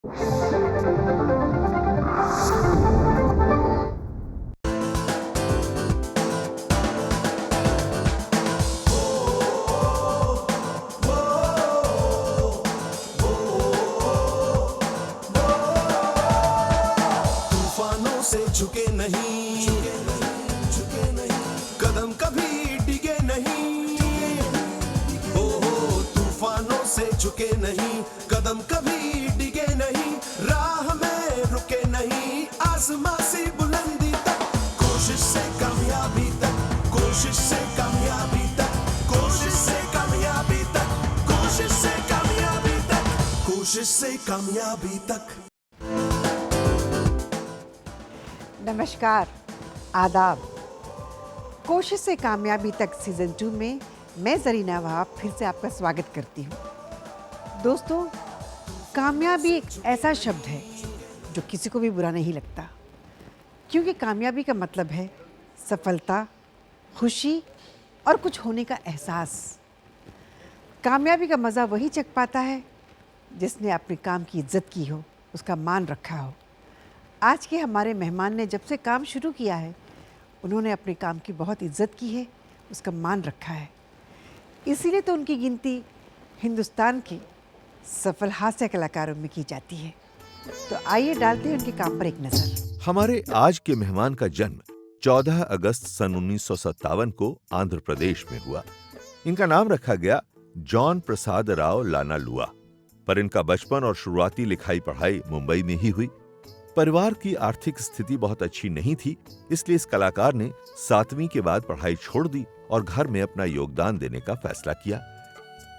तूफानों से झुके नहीं, कदम कभी डिगे नहीं। ओ तूफानों से झुके नहीं, कदम कभी डिगे नहीं। राह में रुके नहीं, आसमां से बुलंदी तक, कोशिश से कामयाबी तक, कोशिश से कामयाबी तक, कोशिश से कामयाबी तक, कोशिश से कामयाबी तक, कोशिश से कामयाबी तक। नमस्कार, आदाब। कोशिश से कामयाबी तक सीज़न 2 में मैं ज़रीना वहाब फिर से आपका स्वागत करती हूँ। दोस्तों, कामयाबी एक ऐसा शब्द है जो किसी को भी बुरा नहीं लगता, क्योंकि कामयाबी का मतलब है सफलता, खुशी और कुछ होने का एहसास। कामयाबी का मज़ा वही चख पाता है जिसने अपने काम की इज्जत की हो, उसका मान रखा हो। आज के हमारे मेहमान ने जब से काम शुरू किया है, उन्होंने अपने काम की बहुत इज्जत की है, उसका मान रखा है। इसीलिए तो उनकी गिनती हिंदुस्तान के सफल हास्य कलाकारों में की जाती है। तो आइए डालते हैं उनके काम पर एक नज़र। हमारे आज के मेहमान का जन्म 14 अगस्त सन 1957 को आंध्र प्रदेश में हुआ। इनका नाम रखा गया जॉन प्रसाद राव लानालुआ, पर इनका बचपन और शुरुआती लिखाई पढ़ाई मुंबई में ही हुई। परिवार की आर्थिक स्थिति बहुत अच्छी नहीं थी, इसलिए इस कलाकार ने 7वीं के बाद पढ़ाई छोड़ दी और घर में अपना योगदान देने का फैसला किया।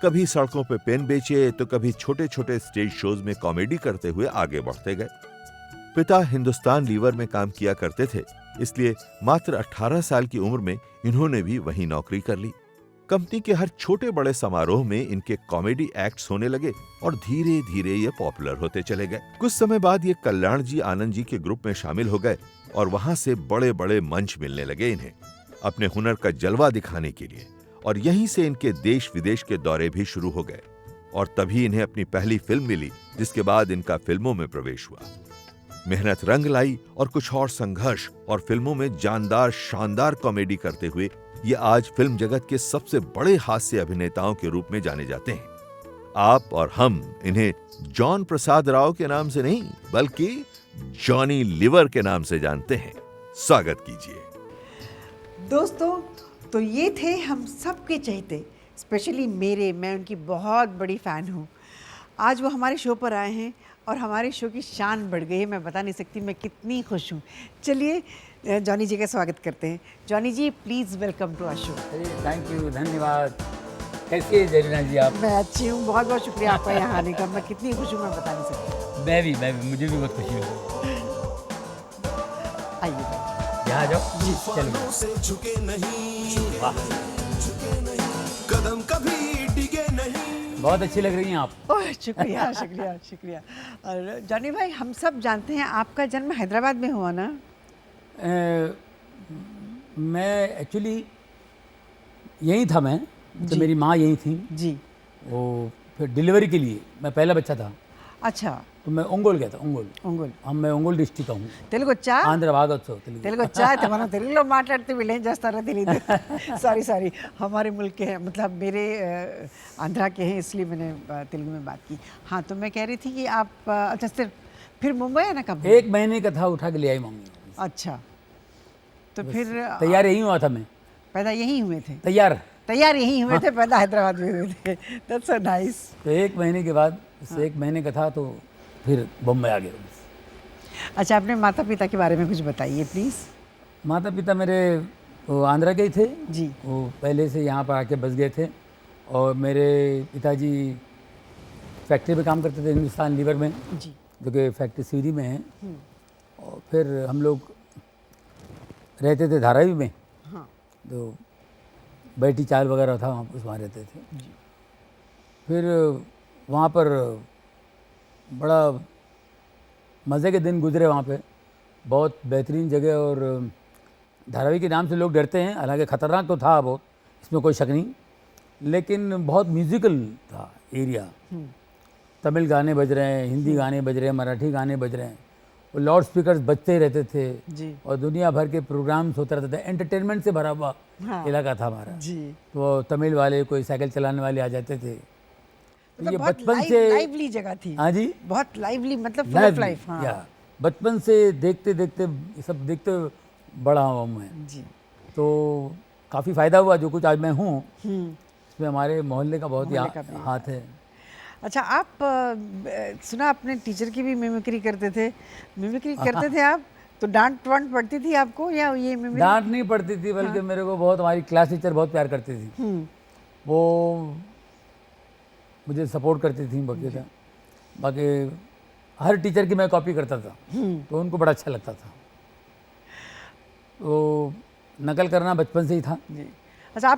कभी सड़कों पे पेन बेचे तो कभी छोटे छोटे स्टेज शोज में कॉमेडी करते हुए आगे बढ़ते गए। पिता हिंदुस्तान लीवर में काम किया करते थे, इसलिए मात्र 18 साल की उम्र में इन्होंने भी वहीं नौकरी कर ली। कंपनी के हर छोटे बड़े समारोह में इनके कॉमेडी एक्ट्स होने लगे और धीरे धीरे ये पॉपुलर होते चले गए। कुछ समय बाद ये कल्याण जी आनंद जी के ग्रुप में शामिल हो गए और वहां से बड़े बड़े मंच मिलने लगे इन्हें अपने हुनर का जलवा दिखाने के लिए, और यहीं से इनके देश विदेश के दौरे भी शुरू हो गए। और तभी इन्हें अपनी पहली फिल्म मिली, जिसके बाद इनका फिल्मों में प्रवेश हुआ। मेहनत रंग लाई और कुछ और संघर्ष और फिल्मों में जानदार शानदार कॉमेडी करते हुए ये आज फिल्म जगत के सबसे बड़े हास्य अभिनेताओं के रूप में जाने जाते हैं। आप और हम इन्हें जॉन प्रसाद राव के नाम से नहीं, बल्कि जॉनी लीवर के नाम से जानते हैं। स्वागत कीजिए। दोस्तों, तो ये थे हम सबके चहेते, स्पेशली मेरे, मैं उनकी बहुत बड़ी फ़ैन हूँ। आज वो हमारे शो पर आए हैं और हमारे शो की शान बढ़ गई है। मैं बता नहीं सकती मैं कितनी खुश हूँ। चलिए जॉनी जी का स्वागत करते हैं। Johnny ji, please welcome to our show. Thank you, धन्यवाद। कैसी है जरीना जी आप? मैं अच्छी हूँ, बहुत बहुत शुक्रिया आपका यहाँ आने का। मैं कितनी खुश हूँ मैं बता नहीं सकती। मैं भी, मुझे भी बहुत खुशी हुई। आइए यहाँ जाओ जी, तूफानों से झुके नहीं, वाह, कदम कभी डिगे नहीं। बहुत अच्छी लग रही हैं आप। ओह, शुक्रिया शुक्रिया शुक्रिया। और जॉनी भाई, हम सब जानते हैं आपका जन्म हैदराबाद में हुआ ना? मैं एक्चुअली यहीं था, मैं तो मेरी माँ यहीं थी जी। वो, फिर डिलीवरी के लिए मैं पहला बच्चा था, अच्छा। तो मैं ओंगोल गया था। ओंगोल मैं ओंगोल डिस्ट्रिक्ट का हूँ। తెలుగు వచ్చా? ఆంధ్ర భాగొచ్చు తెలుగు వచ్చా? అయితే మనం తెలుగులో మాట్లాడితే వీళ్ళు ఏం చేస్తారో తెలియదు। सॉरी, हमारे मुल्क के हैं, मतलब मेरे आंध्रा के हैं, इसलिए मैंने तेलुगु में बात की। हाँ, तो मैं कह रही थी कि आप अच्छा सिर्फ फिर मुंबई है ना कब? 1 महीने का था, उठा के ले आई मम्मी। अच्छा, तो फिर तैयार यहीं हुआ था मैं। पैदा यहीं हुए थे? तैयार यहीं हुए थे, पैदा हैदराबाद में हुए थे। That's so nice. तो 1 महीने के बाद, 1 महीने का था तो फिर बम्बई आ गया। अच्छा, अपने माता पिता के बारे में कुछ बताइए प्लीज़। माता पिता मेरे वो आंध्रा के ही थे जी। वो पहले से यहाँ पर आके बस गए थे, और मेरे पिताजी फैक्ट्री में काम करते थे हिंदुस्तान लीवर में जी, जो कि फैक्ट्री सीरी में है। और फिर हम लोग रहते थे धारावी में। हाँ। तो बैठी चाल वगैरह था वहाँ रहते थे जी। फिर वहाँ पर बड़ा मज़े के दिन गुजरे वहाँ पे, बहुत बेहतरीन जगह। और धारावी के नाम से लोग डरते हैं, हालांकि ख़तरनाक तो था बहुत, इसमें कोई शक नहीं, लेकिन बहुत म्यूज़िकल था एरिया। तमिल गाने बज रहे हैं, हिंदी गाने बज रहे हैं, मराठी गाने बज रहे हैं, वो लाउड स्पीकर बजते ही रहते थे जी और दुनिया भर के प्रोग्राम्स होते रहते थे। एंटरटेनमेंट से भरा हुआ हाँ। इलाका था हमारा। जी तो तमिल वाले, कोई साइकिल चलाने वाले आ जाते थे। तो मतलब ये बहुत बचपन से, लाइवली जगह थी। हाँ जी, बहुत लाइवली, मतलब फुल ऑफ लाइफ। हाँ या बचपन से देखते देखते ये सब देखते बड़ा हुआ हूँ मैं। जी। तो काफ़ी फ़ायदा हुआ जो कुछ आज मैं हूँ, हम्म। इसमें हमारे मोहल्ले का बहुत मोहल्ले का भी हाथ है। अच्छा, आप सुना आपने टीचर की भी मिमिक्री करते थे। मिमिक्री करते थे आप, तो डांट वांट पड़ती थी आपको या ये मिमिक्री? डांट नहीं पड़ती थी, बल्कि मेरे को बहुत, हमारी क्लास टीचर बहुत प्यार करती थी। वो मुझे सपोर्ट करती थी बकायदा। बाकी हर टीचर की मैं कॉपी करता था, तो उनको बड़ा अच्छा लगता था। तो नकल करना बचपन से ही था। जी। अच्छा,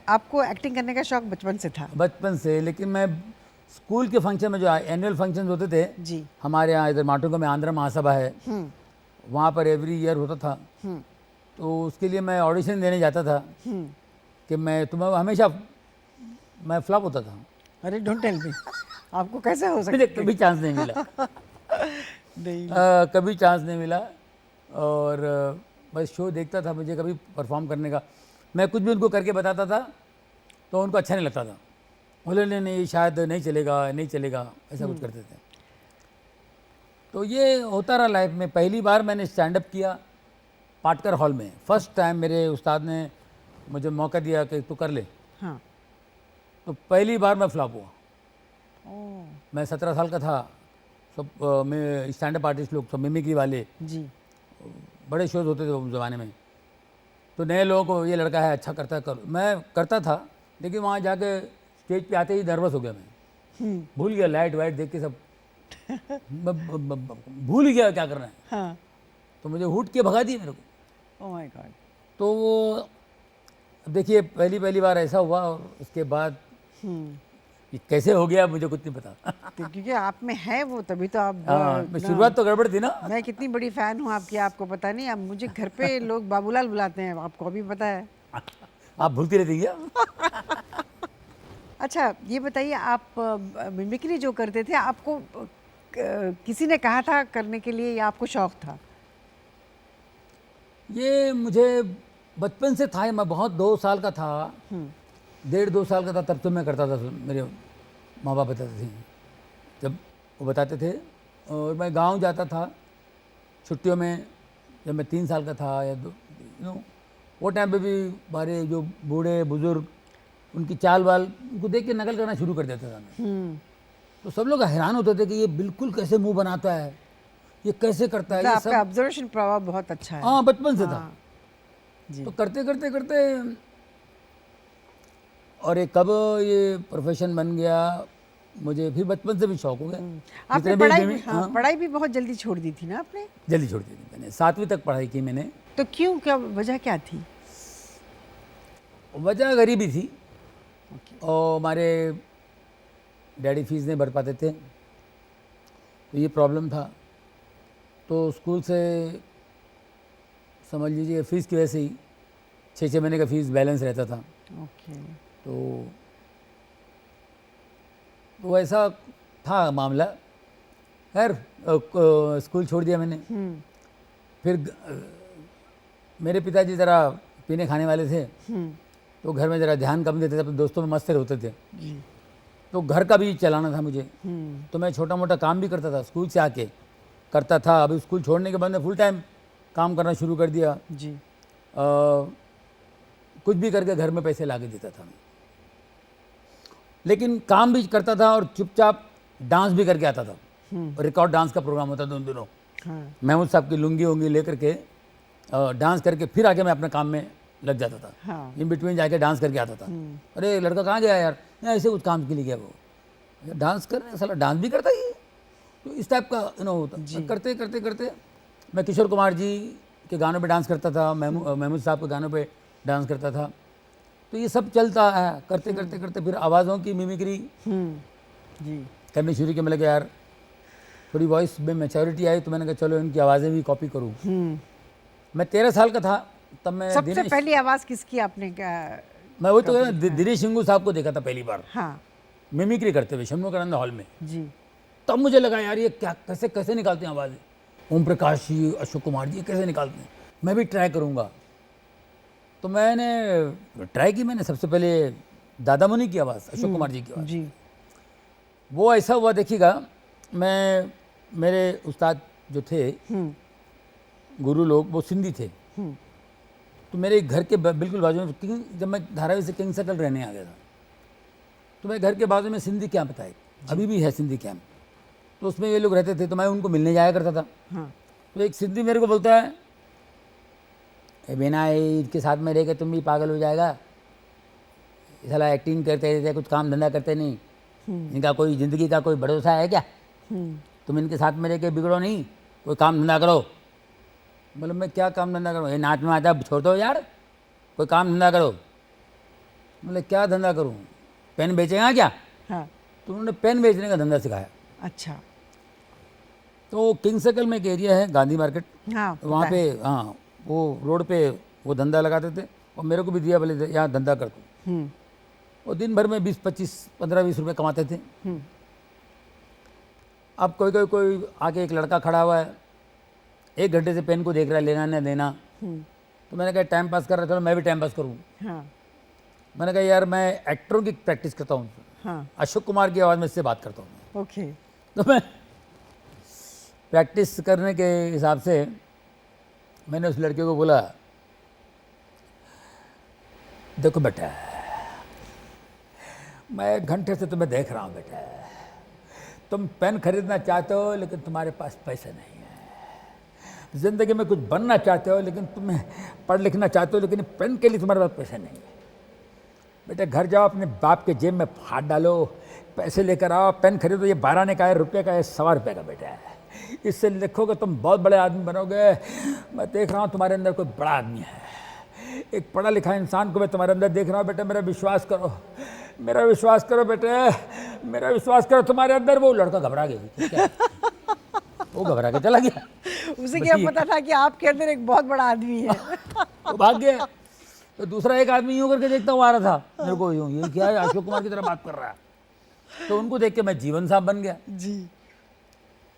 आपको एक्टिंग करने का शौक बचपन से था? बचपन से, लेकिन मैं स्कूल के फंक्शन में, जो एनुअल फंक्शन होते थे जी। हमारे यहाँ, इधर माटुंगा में आंध्र महासभा है, वहाँ पर एवरी ईयर होता था। तो उसके लिए मैं ऑडिशन देने जाता था कि मैं हमेशा मैं फ्लॉप होता था। अरे डोंट टेल मी, आपको कैसे हो सकता मुझे कभी चांस नहीं मिला। नहीं। कभी चांस नहीं मिला। और बस शो देखता था, मुझे कभी परफॉर्म करने का, मैं कुछ भी उनको करके बताता था तो उनको अच्छा नहीं लगता था। बोले नहीं शायद नहीं चलेगा, नहीं चलेगा, ऐसा कुछ करते थे। तो ये होता रहा लाइफ में। पहली बार मैंने स्टैंड अप किया पाटकर हॉल में, फर्स्ट टाइम मेरे उस्ताद ने मुझे मौका दिया कि तू कर ले। हाँ। तो पहली बार मैं फ्लॉप हुआ। ओह। मैं 17 साल का था। सब मैं स्टैंड अप आर्टिस्ट लोग, सब मिमिक्री वाले, जी। बड़े शोज होते थे उस ज़माने में। तो नए लोगों को, ये लड़का है अच्छा करता है, कर। मैं करता था, लेकिन वहाँ जाके स्टेज पे आते ही नर्वस हो गया मैं। भूल गया लाइट वाइट देख के सब। भूल गया क्या करना है। हाँ। तो मुझे हूट के भगा दिए मेरे को। Oh my God. तो वो, अब देखिए पहली बार ऐसा हुआ, और उसके बाद ये कैसे हो गया मुझे कुछ नहीं पता। तो क्योंकि आप में है वो, तभी तो आप हाँ, मैं शुरुआत तो गड़बड़ थी ना। मैं कितनी बड़ी फैन हूँ आपकी, आपको पता नहीं। अब मुझे घर पे लोग बाबूलाल बुलाते हैं, आपको भी पता है। आप भूलती रहती क्या? अच्छा, ये बताइए, आप मिमिक्री जो करते थे, आपको किसी ने कहा था करने के लिए या आपको शौक था? ये मुझे बचपन से था। मैं बहुत 2 साल का था, 1.5-2 साल का था, तब तो मैं करता था। मेरे माँ बाप बताते थे, जब वो बताते थे। और मैं गांव जाता था छुट्टियों में, जब मैं 3 साल का था या 2, वो टाइम पे भी हमारे जो बूढ़े बुजुर्ग, उनकी चाल वाल उनको देख के नकल करना शुरू कर देता था मैं। तो सब लोग हैरान होते थे कि ये बिल्कुल कैसे मुंह बनाता है, ये कैसे करता है। ये आपका सब, ऑब्जर्वेशन पावर बहुत अच्छा है। हाँ, बचपन से था। हाँ। जी। तो करते करते करते, और ये कब ये प्रोफेशन बन गया, मुझे फिर बचपन से भी शौक हो गया। आपने जितने पढ़ाई भी भी, हाँ, पढ़ाई भी बहुत जल्दी छोड़ दी थी ना आपने? जल्दी छोड़ दी थी मैंने, 7वीं तक पढ़ाई की मैंने। तो क्यों, क्या वजह क्या थी? वजह गरीबी थी, और हमारे डैडी फीस नहीं भर पाते थे, तो ये प्रॉब्लम था। तो स्कूल से समझ लीजिए फीस की वजह से ही 6 महीने का फीस बैलेंस रहता था। ओके। तो ऐसा था मामला। खैर स्कूल छोड़ दिया मैंने। फिर मेरे पिताजी ज़रा पीने खाने वाले थे, तो घर में ज़रा ध्यान कम देते थे, अपने दोस्तों में मस्त होते थे। तो घर का भी चलाना था मुझे, तो मैं छोटा मोटा काम भी करता था, स्कूल से आके करता था। अभी स्कूल छोड़ने के बाद मैं फुल टाइम काम करना शुरू कर दिया। जी। कुछ भी करके घर में पैसे ला के देता था मैं, लेकिन काम भी करता था और चुपचाप डांस भी करके आता था। रिकॉर्ड डांस का प्रोग्राम होता था उन दिनों। हाँ। महमूद साहब की लुंगी वुंगी लेकर के डांस करके फिर आके मैं अपने काम में लग जाता था। हाँ। इन बिटवीन जाके डांस करके आता था। अरे लड़का कहाँ गया यार, ऐसे कुछ काम के लिए गया वो, डांस करने, साला डांस भी करता ही। तो इस टाइप का होता। करते करते करते मैं किशोर कुमार जी के गानों पे डांस करता था, महमूद साहब के गानों पे डांस करता था। तो ये सब चलता है, करते करते करते फिर आवाज़ों की मिमिक्री जी। करनी शुरू की। मैं लगा यार थोड़ी वॉइस में मैच्योरिटी आई, तो मैंने कहा चलो इनकी आवाज़ें भी कॉपी करूँ। मैं 13 साल का था तब। मैं सबसे पहली आवाज़ किसकी आपने क्या? मैं वही तो दिनेश हिंगू साहब को देखा था पहली बार हाँ। मिमिक्री करते हुए शम्मुकानंद हॉल में। जी। तब मुझे लगा यार ये क्या कैसे कैसे निकालते हैं आवाज़, ओम प्रकाश जी, अशोक कुमार जी कैसे निकालते हैं, मैं भी ट्राई करूँगा। तो मैंने ट्राई की, मैंने सबसे पहले दादा मुनि की आवाज़, अशोक कुमार जी की आवाज़। जी। वो ऐसा हुआ देखिएगा, मैं मेरे उस्ताद जो थे गुरु लोग वो सिंधी थे, तो मेरे घर के बिल्कुल बाजू में जब मैं धारावी से किंग सर्कल रहने आ गया था तो मेरे घर के बाजू में सिंधी कैंप था एक, अभी भी है सिंधी कैंप, तो उसमें ये लोग रहते थे तो मैं उनको मिलने जाया करता था। हाँ। तो एक सिंधी मेरे को बोलता है, ए बिना इनके साथ में रह के तुम भी पागल हो जाएगा, साला एक्टिंग करते रहते, कुछ काम धंधा करते नहीं, इनका कोई ज़िंदगी का कोई भरोसा है क्या, तुम इनके साथ में रह के बिगड़ो नहीं, कोई काम धंधा करो। मतलब मैं क्या काम धंधा करूँ, ये नाच में आता छोड़ दो यार, कोई काम धंधा करो। मतलब क्या धंधा करूँ, पेन बेचेगा क्या? हाँ। तो उन्होंने पेन बेचने का धंधा सिखाया। अच्छा। तो किंग सर्कल में एक एरिया है गांधी मार्केट, हाँ, वहाँ पे, हाँ वो रोड पे वो धंधा लगाते थे और मेरे को भी दिया, बोले यहाँ धंधा कर तू। और दिन भर में 20-25-15-20 रुपये कमाते थे। अब कोई आके एक लड़का खड़ा हुआ है, 1 घंटे से पेन को देख रहा है, लेना न देना, तो मैंने कहा टाइम पास कर रहा था, मैं भी टाइम पास करूँ। हाँ। मैंने कहा यार मैं एक्टरों की प्रैक्टिस करता हूँ, हाँ। अशोक कुमार की आवाज़ में इससे बात करता हूँ। ओके। तो मैं प्रैक्टिस करने के हिसाब से मैंने उस लड़के को बोला, देखो बेटा मैं 1 घंटे से तुम्हें देख रहा हूँ बेटा, तुम पेन खरीदना चाहते हो लेकिन तुम्हारे पास पैसे नहीं है, ज़िंदगी में कुछ बनना चाहते हो लेकिन तुम्हें पढ़ लिखना चाहते हो लेकिन पेन के लिए तुम्हारे पास पैसे नहीं है। बेटा घर जाओ, अपने बाप के जेब में हाथ डालो, पैसे लेकर आओ, पेन खरीदो, ये 12 आने का है, रुपये का है, 100 रुपये का बेटा है, इससे लिखोगे तुम बहुत बड़े आदमी बनोगे। मैं देख रहा हूँ तुम्हारे अंदर कोई बड़ा आदमी है, एक पढ़ा लिखा इंसान को मैं तुम्हारे अंदर देख रहा हूँ बेटा, मेरा विश्वास करो, मेरा विश्वास करो बेटे, मेरा विश्वास करो तुम्हारे अंदर। वो लड़का घबरा गया, वो घबरा के चला गया, उसे क्या पता था कि आपके अंदर एक बहुत बड़ा आदमी है। वो भाग गया। तो दूसरा एक आदमी यूँ करके देखता हुआ आ रहा था मेरे को, यूँ ये क्या है, अशोक कुमार की तरह बात कर रहा है। तो उनको देख के मैं जीवन साहब बन गया जी।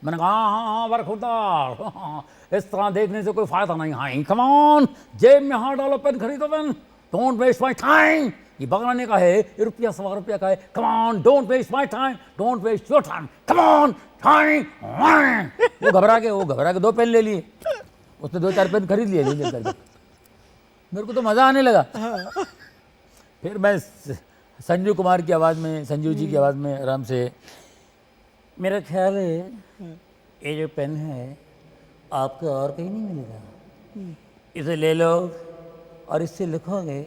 मैंने कहा हाँ वर्क होता, इस तरह देखने से कोई फायदा नहीं। हाँ कम ऑन, जेब में हाथ डालो, पेन खरीदो, pen, don't waste my time, ये बगाने का है, ये रुपया 100 रुपया का है, come on don't waste my time, don't waste your time, come on time. वो घबरा के 2 पेन ले लिए, उसने 2-4 पेन खरीद लिए ले करके। मेरे को तो मज़ा आने लगा। फिर मैं संजू कुमार की आवाज़ में, संजू जी की आवाज़ में आराम से, मेरा ख्याल है ये जो पेन है आपको और कहीं नहीं मिलेगा, इसे ले लो और इससे लिखोगे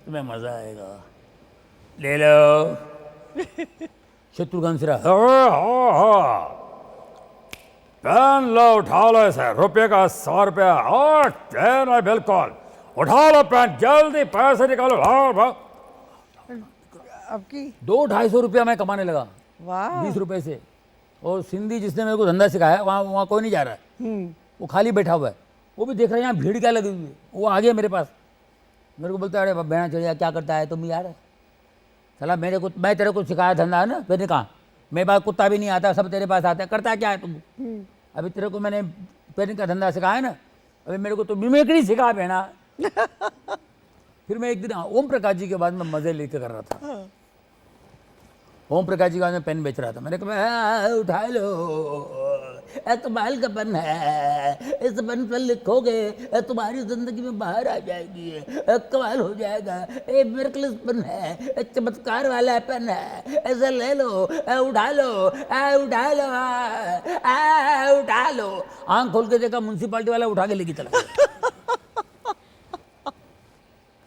तुम्हें मज़ा आएगा, ले लो। शत्रुघ्न सिन्हा, पेन लो, उठा लो, इसे रुपये का 100 रुपया, और पेन है बिल्कुल, उठा लो पेन, जल्दी पैसे निकालो, भाग। आपकी 200-250 रुपया मैं कमाने लगा, वाह। 20 रुपये से। और सिंधी जिसने मेरे को धंधा सिखाया वहाँ कोई नहीं जा रहा है, वो खाली बैठा हुआ है, वो भी देख रहा है यहाँ भीड़ क्या लगी हुई है। वो आ गया मेरे पास, मेरे को बोलता है अरे बहना चलिए क्या करता है तुम यार, चला मैं तेरे को सिखाया धंधा है ना। मैंने कहा मेरे पास कुत्ता भी नहीं आता, सब तेरे पास आता है, करता क्या है तुम? अभी तेरे को मैंने पेन का धंधा सिखाया ना, अभी मेरे को तो मिमिक्री सिखा बहना। फिर मैं एक दिन ओम प्रकाश जी के बाद में मज़े लेके कर रहा था, ओम प्रकाश जी का मैं पेन बेच रहा था। मैंने कहा उठा लो, कमाल का पेन है, इस पेन पर लिखोगे तुम्हारी जिंदगी में बाहर आ जाएगी, कमाल हो जाएगा, ये मिरेकल पेन है, चमत्कार वाला पेन है, ऐसा ले लो, उठा लो, उठा लो, उठा लो। आँख खोल के देखा, म्यूनसिपालिटी वाला उठा के लेके चला गया,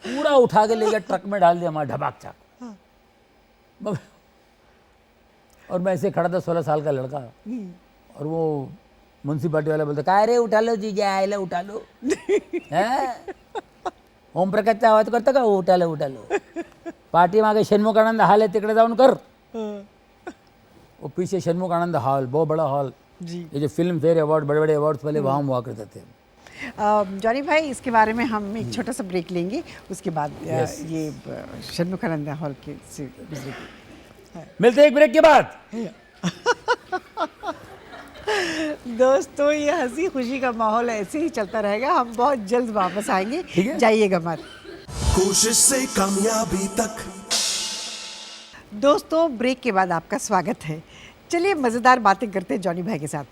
पूरा उठा के ले गया, ट्रक में डाल दिया हमारा ढबाक चाक। और मैं ऐसे खड़ा था, 16 साल का लड़का, और वो म्यूनसिपालिटी वाला बोलता क्या रे उठा लो जीजा, आए लो उठा लो। ओम प्रकाश आवाज करता का उठा लो पार्टी मागे षण्मुख आनंद हॉल है, तिकडे जाऊन कर। वो पीछे षण्मुख आनंद हॉल, बहुत बड़ा हॉल जी। ये जो फिल्म फेयर अवार्ड, बड़े बड़े अवार्ड्स पहले वहाँ हुआ करते थे। जॉनी भाई, इसके बारे में हम एक छोटा सा ब्रेक लेंगे, उसके बाद ये षण्मुखानंद हॉल के से गुजरेंगे। मिलते हैं एक ब्रेक के बाद। दोस्तों ये हंसी खुशी का माहौल ऐसे ही चलता रहेगा, हम बहुत जल्द वापस आएंगे, ठीक है। जाइएगा मत। कोशिश से कामयाबी तक। दोस्तों ब्रेक के बाद आपका स्वागत है। चलिए मज़ेदार बातें करते हैं जॉनी भाई के साथ।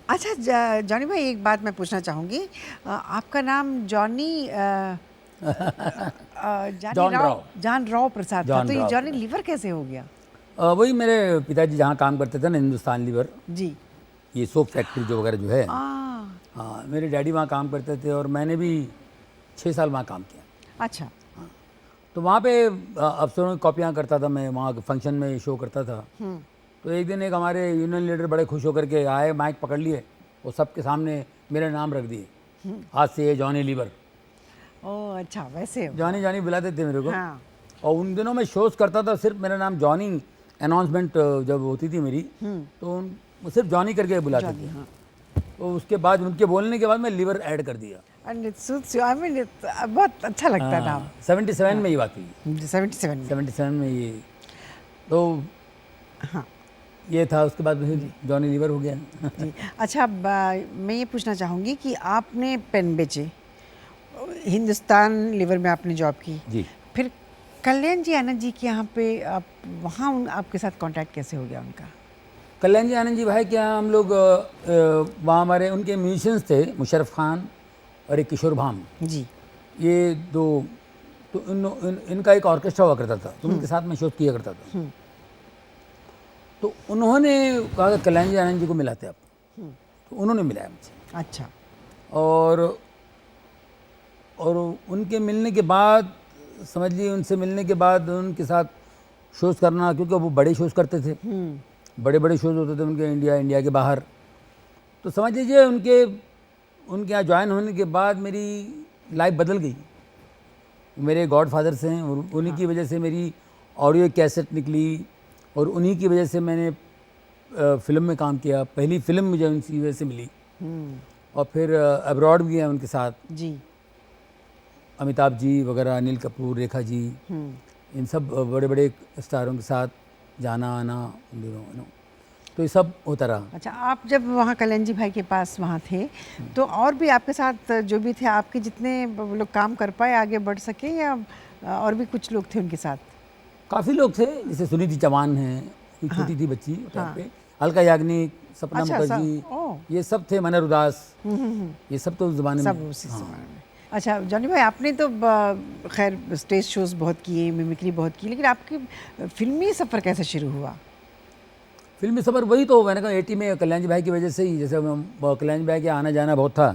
अच्छा जॉनी भाई, एक बात मैं पूछना चाहूँगी, आपका नाम जॉनी जान राव प्रसाद था, जॉन तो ये राव जॉनी लीवर कैसे हो गया? वही मेरे पिताजी जहाँ काम करते थे ना, हिंदुस्तान लीवर, जी। ये सोप फैक्ट्री जो वगैरह जो है, आ, हाँ, मेरे डैडी वहाँ काम करते थे और मैंने भी 6 साल वहाँ काम किया। अच्छा। तो वहाँ पे अफसरों की कॉपियाँ करता था मैं, वहाँ फंक्शन में शो करता था। तो एक दिन एक हमारे यूनियन लीडर बड़े खुश होकर के आए, माइक पकड़ लिए और सबके सामने मेरे नाम रख दिए, आज से ये जॉनी लीवर। ओह अच्छा, वैसे हो। जॉनी जॉनी बुलाते थे मेरे को। हाँ। और उन दिनों मैं शोज़ करता था, सिर्फ मेरा नाम जॉनी, अनाउंसमेंट जब होती थी मेरी, तो वो सिर्फ जॉनी करके बुलाते थे। हाँ। तो उसके बाद उनके बोलने के बाद मैं लीवर ऐड कर दिया। And it suits you. I mean, बहुत अच्छा लगता है नाम। 77 में ये बात हुई, 77 में। 77 में ये, तो हाँ ये था। उसके बाद फिर जॉनी लीवर हो गया। जी। अच्छा अब मैं ये पूछना चाहूँगी कि आपने पेन बेचे, हिंदुस्तान लीवर में आपने जॉब की, जी। फिर कल्याण जी आनंद जी के यहाँ पे आप वहाँ आपके साथ कांटेक्ट कैसे हो गया उनका? कल्याण जी आनंद जी भाई क्या, हम लोग वहाँ हमारे उनके म्यूजिशियंस थे, मुशर्रफ खान और एक किशोर भाम, जी। ये दो। तो इनका एक ऑर्केस्ट्रा हुआ करता था, तो उनके साथ मैं शोध किया करता था। तो उन्होंने कहा कि कल्याण जी आनंद जी को मिलाते आप, तो उन्होंने मिलाया मुझे। अच्छा। और उनके मिलने के बाद, समझ लीजिए उनसे मिलने के बाद उनके साथ शोज़ करना, क्योंकि वो बड़े शोज़ करते थे, बड़े बड़े शोज़ होते थे उनके, इंडिया के बाहर। तो समझ लीजिए उनके यहाँ ज्वाइन होने के बाद मेरी लाइफ बदल गई। मेरे गॉड फादर्स हैं और उन्हीं की वजह से मेरी ऑडियो कैसेट निकली और उन्हीं की वजह से मैंने फिल्म में काम किया। पहली फिल्म मुझे उनकी वजह से मिली और फिर अब्रॉड भी गया उनके साथ। जी। अमिताभ जी वगैरह, अनिल कपूर, रेखा जी, इन सब बड़े बड़े स्टारों के साथ जाना आना उन दिनों, तो ये सब होता रहा। अच्छा, आप जब वहाँ कल्याण जी भाई के पास वहाँ थे, तो और भी आपके साथ जो भी थे, आपके जितने लोग काम कर पाए, आगे बढ़ सके, या और भी कुछ लोग थे उनके साथ? काफ़ी लोग थे, जैसे सुनीति चौहान हैं, कोई छोटी थी बच्ची टाइप पे, अलका याग्निक, सपना अच्छा, मुखर्जी, ये सब थे, मनर उदास, ये सब तो उस ज़माने में। सब उसी ज़माने में। अच्छा जॉनी भाई, आपने तो खैर स्टेज शोज़ बहुत किए, मिमिक्री बहुत की, लेकिन आपकी फिल्मी सफ़र कैसे शुरू हुआ? फिल्मी सफ़र वही तो मैंने कहा 80 में कल्याण जी भाई की वजह से ही, जैसे कल्याण जी भाई के आना जाना बहुत था,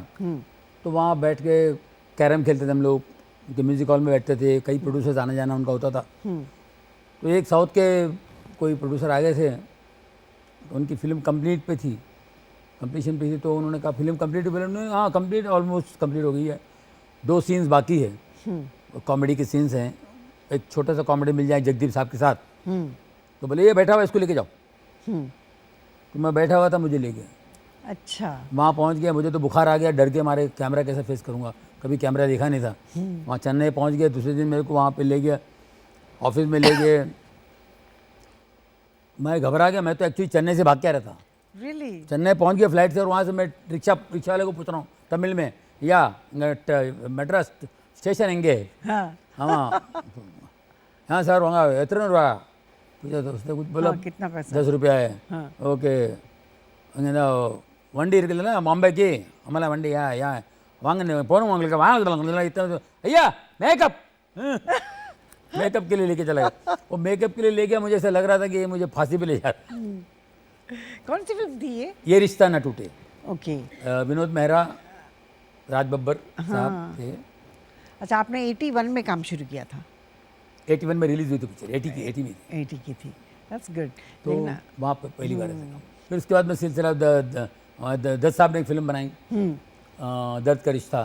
तो वहाँ बैठ के कैरम खेलते थे हम लोग, उनके म्यूज़िक हॉल में बैठते थे, कई प्रोड्यूसर्स आना जाना उनका होता था। तो एक साउथ के कोई प्रोड्यूसर आ गए थे, उनकी फिल्म कंप्लीट पे थी, कंप्लीशन पे थी, तो उन्होंने कहा फिल्म कंप्लीट हो गई? हाँ कंप्लीट, ऑलमोस्ट कंप्लीट हो गई है, 2 सीन्स बाकी है, कॉमेडी के सीन्स हैं, एक छोटा सा कॉमेडी मिल जाए जगदीप साहब के साथ। तो बोले ये बैठा हुआ, इसको लेके जाओ। तो मैं बैठा हुआ था, मुझे ले गया। अच्छा। वहाँ पहुँच गया, मुझे तो बुखार आ गया, डर के मारे कैमरा कैसे फेस करूँगा, कभी कैमरा देखा नहीं था। वहाँ चेन्नई पहुँच गया, दूसरे दिन मेरे को वहाँ पे ले गया, ऑफिस में ले गए, मैं घबरा गया। मैं तो एक्चुअली चेन्नई से भाग के आ रहा था। रियली? चेन्नई पहुँच गया फ्लाइट से, और वहाँ से मैं रिक्शा वाले को पूछ रहा हूँ तमिल में, या मेड्रास स्टेशन हेंगे? हाँ। हाँ सर, वहाँ इतना रुपया पूछा, तो उसने कुछ बोला, कितना पैसा? 10 रुपया है। ओके, வண்டி இருக்குல்ல மும்பைக்கு, அம்மல வண்டி ஏன் வாங்க போகணும் உங்களுக்கு, வாங்க इतना, भैया मेकअप मेकअप के लिए लेके चला गया। वो मेकअप के लिए ले गया, मुझे ऐसा लग रहा था कि ये मुझे फांसी पे ले जा रहा। कौन सी फिल्म थी ये रिश्ता न टूटे। ओके। विनोद मेहरा, राज बब्बर साहब थे। अच्छा, आपने 81 में काम शुरू किया था? 81 में रिलीज हुई थी पिक्चर, 80 में 80 की थी। That's good. तो वहाँ पर पहली बार ऐसा काम। फिर उसके बाद में सिलसिला दत्त साहब ने एक फिल्म बनाई, दर्द का रिश्ता।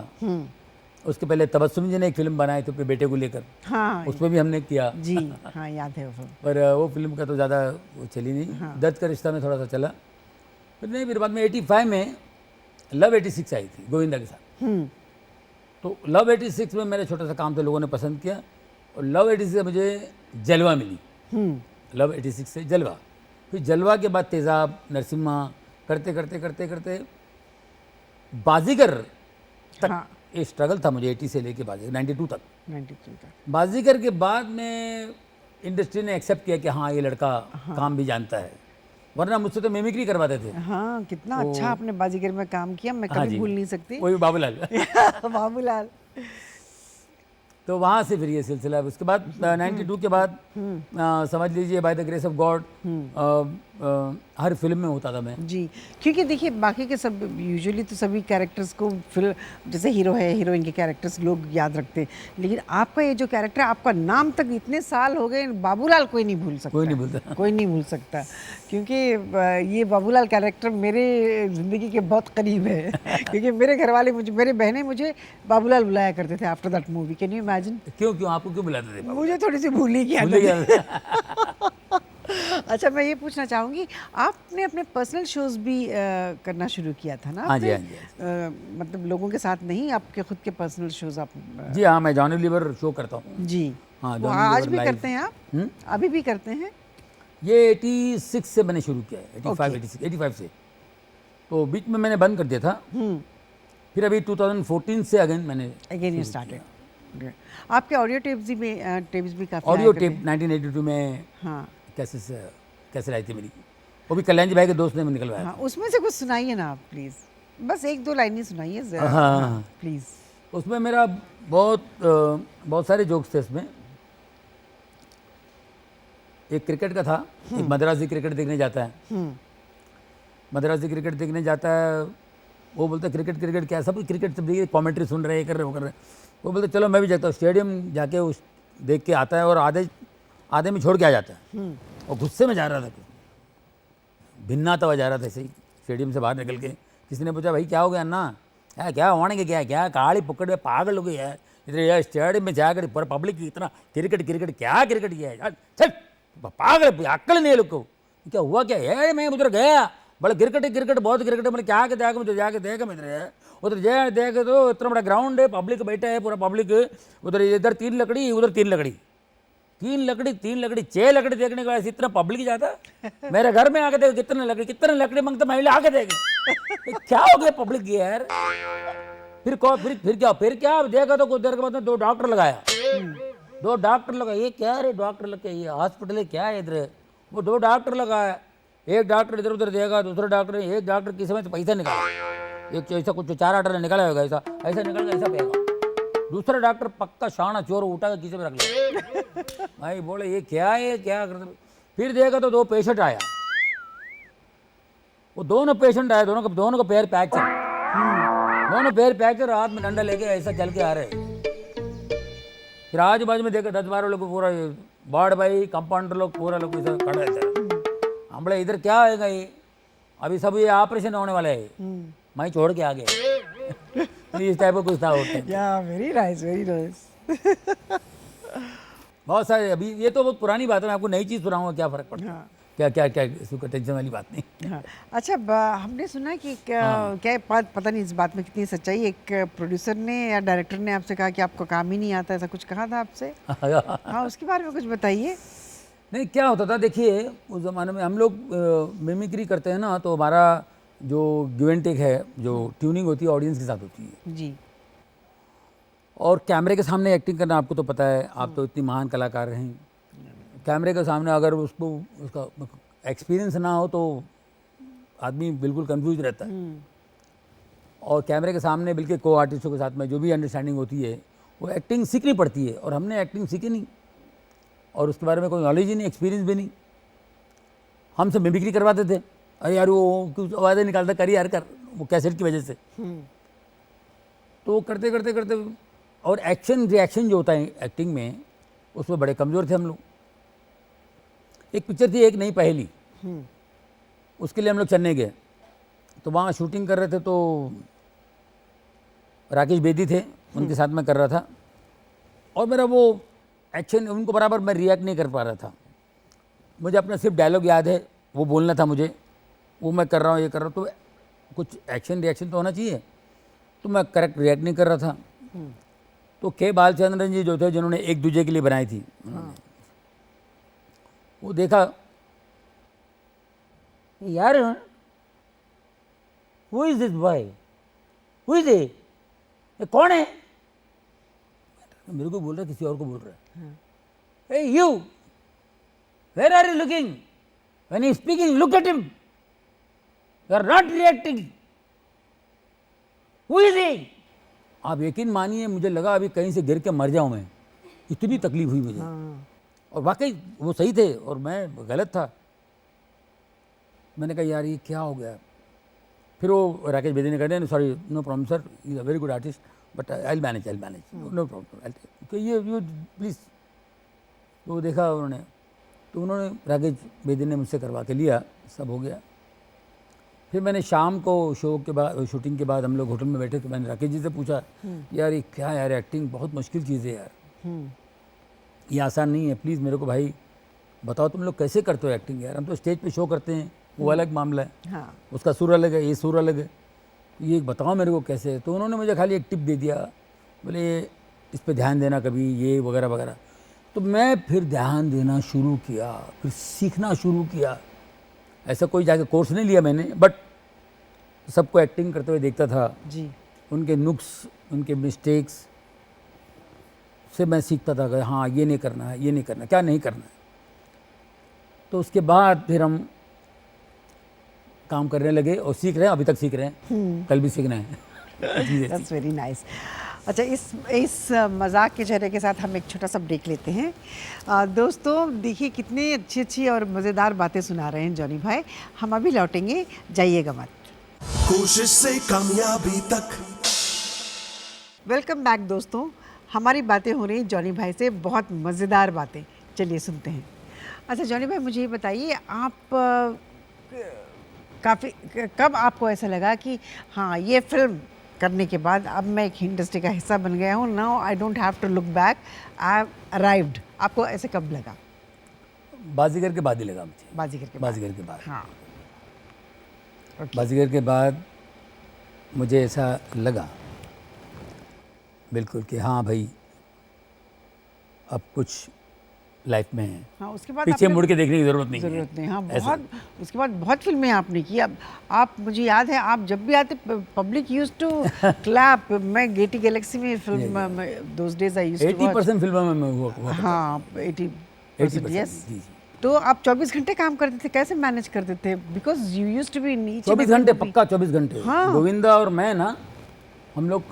उसके पहले तबस्सुम जी ने एक फिल्म बनाई थी अपने बेटे को लेकर, हाँ उसमें भी हमने किया। जी, हाँ याद है वो फिल्म। पर वो फिल्म का तो ज़्यादा वो चली नहीं। दर्द का रिश्ता में थोड़ा सा चला। फिर नहीं, फिर बाद में 85 में लव 86 आई थी गोविंदा के साथ। तो लव 86 में मेरा छोटा सा काम तो लोगों ने पसंद किया, और लव 86 से मुझे जलवा मिली। लव 86 से जलवा। फिर जलवा के बाद तेजाब, नरसिम्हा करते करते करते करते बाजीगर तक हाँ। ये स्ट्रगल था मुझे 80 से लेके बाजीगर 92 तक। 92 का। बाजीगर के बाद में इंडस्ट्री ने एक्सेप्ट किया कि हाँ ये लड़का काम भी जानता है, वरना मुझसे तो मिमिक्री करवाते थे। हाँ, कितना अच्छा आपने बाजीगर में काम किया, मैं हाँ कभी जी। भूल नहीं सकती। वही बाबूलाल। बाबूलाल। तो वहाँ से फिर ये सिलसिला है। उसके बाद 92 के बाद समझ लीजिए by the grace of God her film में होता था मैं। जी, क्योंकि देखिए बाकी के सब यूजुअली तो सभी कैरेक्टर्स को फिर जैसे हीरो है, हीरोइन के कैरेक्टर्स लोग याद रखते हैं, लेकिन आपका ये जो कैरेक्टर, आपका नाम तक इतने साल हो गए, बाबूलाल कोई नहीं भूल सकता। कोई नहीं भूलता। कोई नहीं भूल सकता, क्योंकि ये बाबूलाल कैरेक्टर मेरे ज़िंदगी के बहुत करीब है। क्योंकि मेरे घर वाले मुझे, मेरे बहनें मुझे बाबूलाल बुलाया करते थे after that movie. Can you imagine? क्यों आपको क्यों बुलाते थे? मुझे थोड़ी सी भूली की भूल आदत गया। है। अच्छा, मैं ये पूछना चाहूँगी, आपने अपने पर्सनल शोज भी करना शुरू किया था ना? हाँ जी, आपने? हाँ जी। मतलब लोगों के साथ नहीं, आपके खुद के पर्सनल शोज आप जी हाँ, मैं जॉनी लीवर शो करता हूँ। जी। हाँ, वो जॉनी आज लीवर भी लाइव। करते हैं आप? अभी भी करते हैं? ये 86 से मैंने शुरू किया है, 85 से। तो बीच में मैंने बंद कर दिया था, फिर अभी 2014 से अगेन मैंने अगेन यू स्टार्टेड। आपके ऑडियो टेप्स भी काफ़ी ऑडियो आया करते टेप 1982 में हैं। हाँ कैसे आई थी मेरी, वो भी कल्याण जी भाई के दोस्त ने निकलवाया। हाँ, उसमें से कुछ सुनाइए ना आप प्लीज़, बस एक दो लाइन ही सुनाइए हाँ। प्लीज़। उसमें मेरा बहुत सारे जोक्स थे उसमें। एक क्रिकेट का था, एक मद्रासी क्रिकेट देखने जाता है। मद्रासी क्रिकेट देखने जाता है, वो बोलता है क्रिकेट क्रिकेट क्या, सब क्रिकेट सब देखिए, कॉमेंट्री सुन रहे हैं, कर रहे वो कर रहे हैं। वो बोलते चलो मैं भी जाता हूँ। स्टेडियम जाके उस देख के आता है और आधे में छोड़ के आ जाता है। और गुस्से में जा रहा था, भिन्नाता हुआ जा रहा था ऐसे ही स्टेडियम से बाहर निकल के। किसी ने पूछा भाई क्या हो गया अन्ना, क्या होने के क्या काली पुक्कड़ में पागल हो गई है, इधर यार स्टेडियम में जाकर पूरा पब्लिक इतना क्रिकेट क्रिकेट क्या क्रिकेट किया है, चल पागल, अक्ल नहीं है लोग को, क्या हुआ क्या है। मैं उधर गया, बड़ा क्रिकेट बहुत क्रिकेट, मैंने क्या के देखा, मुझे जाके देखा मैं उधर जा देखे तो इतना बड़ा ग्राउंड है, पब्लिक बैठा है पूरा पब्लिक, उधर इधर 3 लकड़ी, उधर 3 लकड़ी, 6 लकड़ी देखने के बाद इतना पब्लिक जाता। मेरे घर में आके देखो कितने लकड़ी मांगते, मैं आके देखे क्या हो गया पब्लिक की यार। फिर क्या देखा तो कुछ देर के बाद 2 डॉक्टर लगाया, 2 डॉक्टर लगाए। ये क्या रे डॉक्टर लगे, ये हॉस्पिटल है क्या है इधर? वो 2 डॉक्टर लगाया, एक डॉक्टर इधर उधर देखा, दूसरा डॉक्टर, एक डॉक्टर किसी में पैसा निकाला, एक ऐसा कुछ 4 आटा निकाला होगा, ऐसा निकल गया, ऐसा फेंका। दूसरा डॉक्टर पक्का शाना चोर उठा के किसी में रख लिया। भाई बोले ये क्या है, क्या करते। फिर देखा तो 2 पेशेंट आया, वो दोनों पेशेंट आए, दोनों का पैर फ्रैक्चर, दोनों पैर फ्रैक्चर, हाथ में डंडा लेके ऐसा चल के आ रहे। फिर आजू बाजू में देखा 10-12 लोग पूरा वार्ड भाई कंपाउंडर लोग पूरा लोग इधर खड़े थे। हम बोले इधर क्या होगा ये, अभी सब ये ऑपरेशन होने वाला है, मैं छोड़ के आ गया। इस टाइप का कुछ था होता है। या वेरी नाइस, वेरी नाइस। बहुत सारे, अभी ये तो बहुत पुरानी बात है, मैं आपको नई चीज़ सुनाऊंगा, क्या फ़र्क पड़ता है। हाँ। क्या इसको टेंशन वाली बात नहीं। हाँ। अच्छा, हमने सुना कि क्या पता नहीं इस बात में कितनी सच्चाई, एक प्रोड्यूसर ने या डायरेक्टर ने आपसे कहा कि आपको काम ही नहीं आता, ऐसा कुछ कहा था आपसे? हाँ, उसके बारे में कुछ बताइए। नहीं, क्या होता था, देखिए उस ज़माने में हम लोग मिमिक्री करते हैं ना, तो हमारा जो गिव एंड टेक है, जो ट्यूनिंग होती है ऑडियंस के साथ होती है जी। और कैमरे के सामने एक्टिंग करना आपको तो पता है, आप तो इतनी महान कलाकार हैं, कैमरे के सामने अगर उसका एक्सपीरियंस ना हो तो आदमी बिल्कुल कंफ्यूज रहता है। और कैमरे के सामने बिल्कुल को आर्टिस्टों के साथ में जो भी अंडरस्टैंडिंग होती है, वो एक्टिंग सीखनी पड़ती है, और हमने एक्टिंग सीखी नहीं और उसके बारे में कोई नॉलेज ही नहीं, एक्सपीरियंस भी नहीं। हमसे मिमिक्री करवाते थे, अरे यार वो कुछ आवाज़ें निकालता, कर यार कर, वो कैसेट की वजह से। तो करते करते करते और एक्शन रिएक्शन जो होता है एक्टिंग में, उसमें बड़े कमज़ोर थे हम लोग। एक पिक्चर थी एक नई पहेली, उसके लिए हम लोग चेन्नई गए, तो वहाँ शूटिंग कर रहे थे, तो राकेश बेदी थे, उनके साथ में कर रहा था, और मेरा वो एक्शन उनको बराबर मैं रिएक्ट नहीं कर पा रहा था। मुझे अपना सिर्फ डायलॉग याद है, वो बोलना था मुझे, वो मैं कर रहा हूँ, ये कर रहा हूँ, तो कुछ एक्शन रिएक्शन तो होना चाहिए, तो मैं करेक्ट रिएक्ट नहीं कर रहा था। तो के बालचंद्रन जी जो थे, जिन्होंने एक दूजे के लिए बनाई थी, वो देखा यार who is this boy, who is ये कौन है? मेरे को बोल रहा है, किसी और को बोल रहा है। Hey you, where are you looking? When he speaking look at him, you are not reacting, who is he? आप यकीन मानिए मुझे लगा अभी कहीं से गिर के मर जाऊं मैं, इतनी तकलीफ हुई मुझे। और वाकई वो सही थे और मैं गलत था। मैंने कहा यार ये क्या हो गया। फिर वो राकेश बेदी ने कहा sorry, no problem sir, is a very good artist, but I manage no problem, ये प्लीज़। तो देखा उन्होंने, तो उन्होंने राकेश बेदी ने मुझसे करवा के लिया, सब हो गया। फिर मैंने शाम को शो के बाद, शूटिंग के बाद हम लोग होटल में बैठे, तो मैंने राकेश जी से पूछा यार ये क्या यार, एक्टिंग बहुत मुश्किल चीज़ है यार, ये आसान नहीं है, प्लीज़ मेरे को भाई बताओ तुम लोग कैसे करते हो एक्टिंग यार। हम तो स्टेज पे शो करते हैं, वो अलग मामला है, हाँ। उसका सुर अलग है, ये सुर अलग है, ये बताओ मेरे को कैसे। तो उन्होंने मुझे खाली एक टिप दे दिया, बोले इस पे ध्यान देना कभी, ये वगैरह वगैरह। तो मैं फिर ध्यान देना शुरू किया, फिर सीखना शुरू किया। ऐसा कोई जाके कोर्स नहीं लिया मैंने, बट सबको एक्टिंग करते हुए देखता था जी। उनके नुक्स, उनके मिस्टेक्स से मैं सीखता था कि हाँ ये नहीं करना है, ये नहीं करना, क्या नहीं करना है। तो उसके बाद फिर हम काम करने लगे और सीख रहे हैं, अभी तक सीख रहे हैं, कल भी सीखना है। That's very nice. अच्छा, इस मजाक के चेहरे के साथ हम एक छोटा सा ब्रेक लेते हैं। दोस्तों देखिए कितनी अच्छी अच्छी और मज़ेदार बातें सुना रहे हैं जॉनी भाई। हम अभी लौटेंगे, जाइएगा मत। कोशिश से कामयाबी तक। वेलकम बैक दोस्तों, हमारी बातें हो रही हैं जॉनी भाई से, बहुत मज़ेदार बातें, चलिए सुनते हैं। अच्छा जॉनी भाई, मुझे ये बताइए, आप काफ़ी कब आपको ऐसा लगा कि हाँ ये फिल्म करने के बाद अब मैं एक इंडस्ट्री का हिस्सा बन गया हूँ, now I don't have to look back, I arrived, आपको ऐसे कब लगा? बाजीगर के बाद ही लगा मुझे। बाजीगर के बाजीगर के बाद, हाँ। बाजीगर के बाद मुझे ऐसा लगा बिल्कुल कि हाँ भाई अब कुछ लाइफ में है, हाँ, उसके बाद पीछे आपने- मुड़ के देखने की ज़रूरत नहीं है। ज़रूरत नहीं, हाँ। ऐसा। बहुत, उसके बाद बहुत फिल्में आपने की। अब आप, मुझे याद है आप जब भी आते पब्लिक यूज टू क्लैप। मैं गेटी गैलेक्सी में film, those days I used to 80% फिल्मों में मैं हुआ करता था। हाँ 80%, यस। जी जी। तो आप 24 घंटे काम करते थे, कैसे मैनेज करते थे? Because you used to be in each 24 घंटे, पक्का 24 घंटे। हाँ। गोविंदा और मैं ना, हम लोग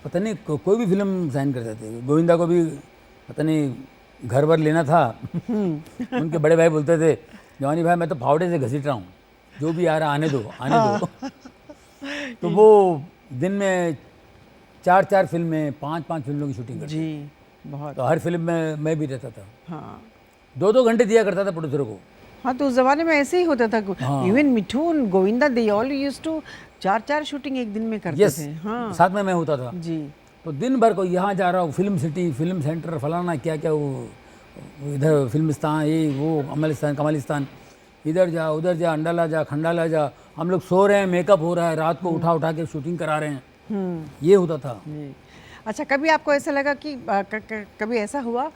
पता नहीं कोई भी फिल्म साइन करते थे। गोविंदा को भी पता नहीं घर भर लेना था। उनके बड़े भाई बोलते थे जवानी भाई मैं तो फावड़े से घसीट रहा हूँ, जो भी आ रहा आने दो, आने दो। तो वो दिन में 4-4 फिल्में, 5-5 फिल्मों की शूटिंग करते। जी, बहुत। तो हर फिल्म में मैं भी रहता था। हाँ 2-2 घंटे दिया करता था प्रोड्यूसर को। हाँ, तो उस जमाने में ऐसे ही होता था। हाँ। Even Mithun, Govinda, they all used to 4-4 shooting एक दिन में करते यस, थे। हाँ साथ में मैं होता था। जी। तो दिन भर को यहाँ जा रहा हूँ, फिल्म सिटी, फिल्म सेंटर, फलाना क्या क्या, वो इधर फिल्मिस्तान, ये वो अमलिस्तान, कमालिस्तान, इधर जा उधर जा, अंडाला जा, खंडाला जा। हम लोग सो रहे हैं, मेकअप हो रहा है, रात को उठा उठा के शूटिंग करा रहे हैं, ये होता था। जी। अच्छा, कभी आपको ऐसा लगा कि कभी ऐसा हुआ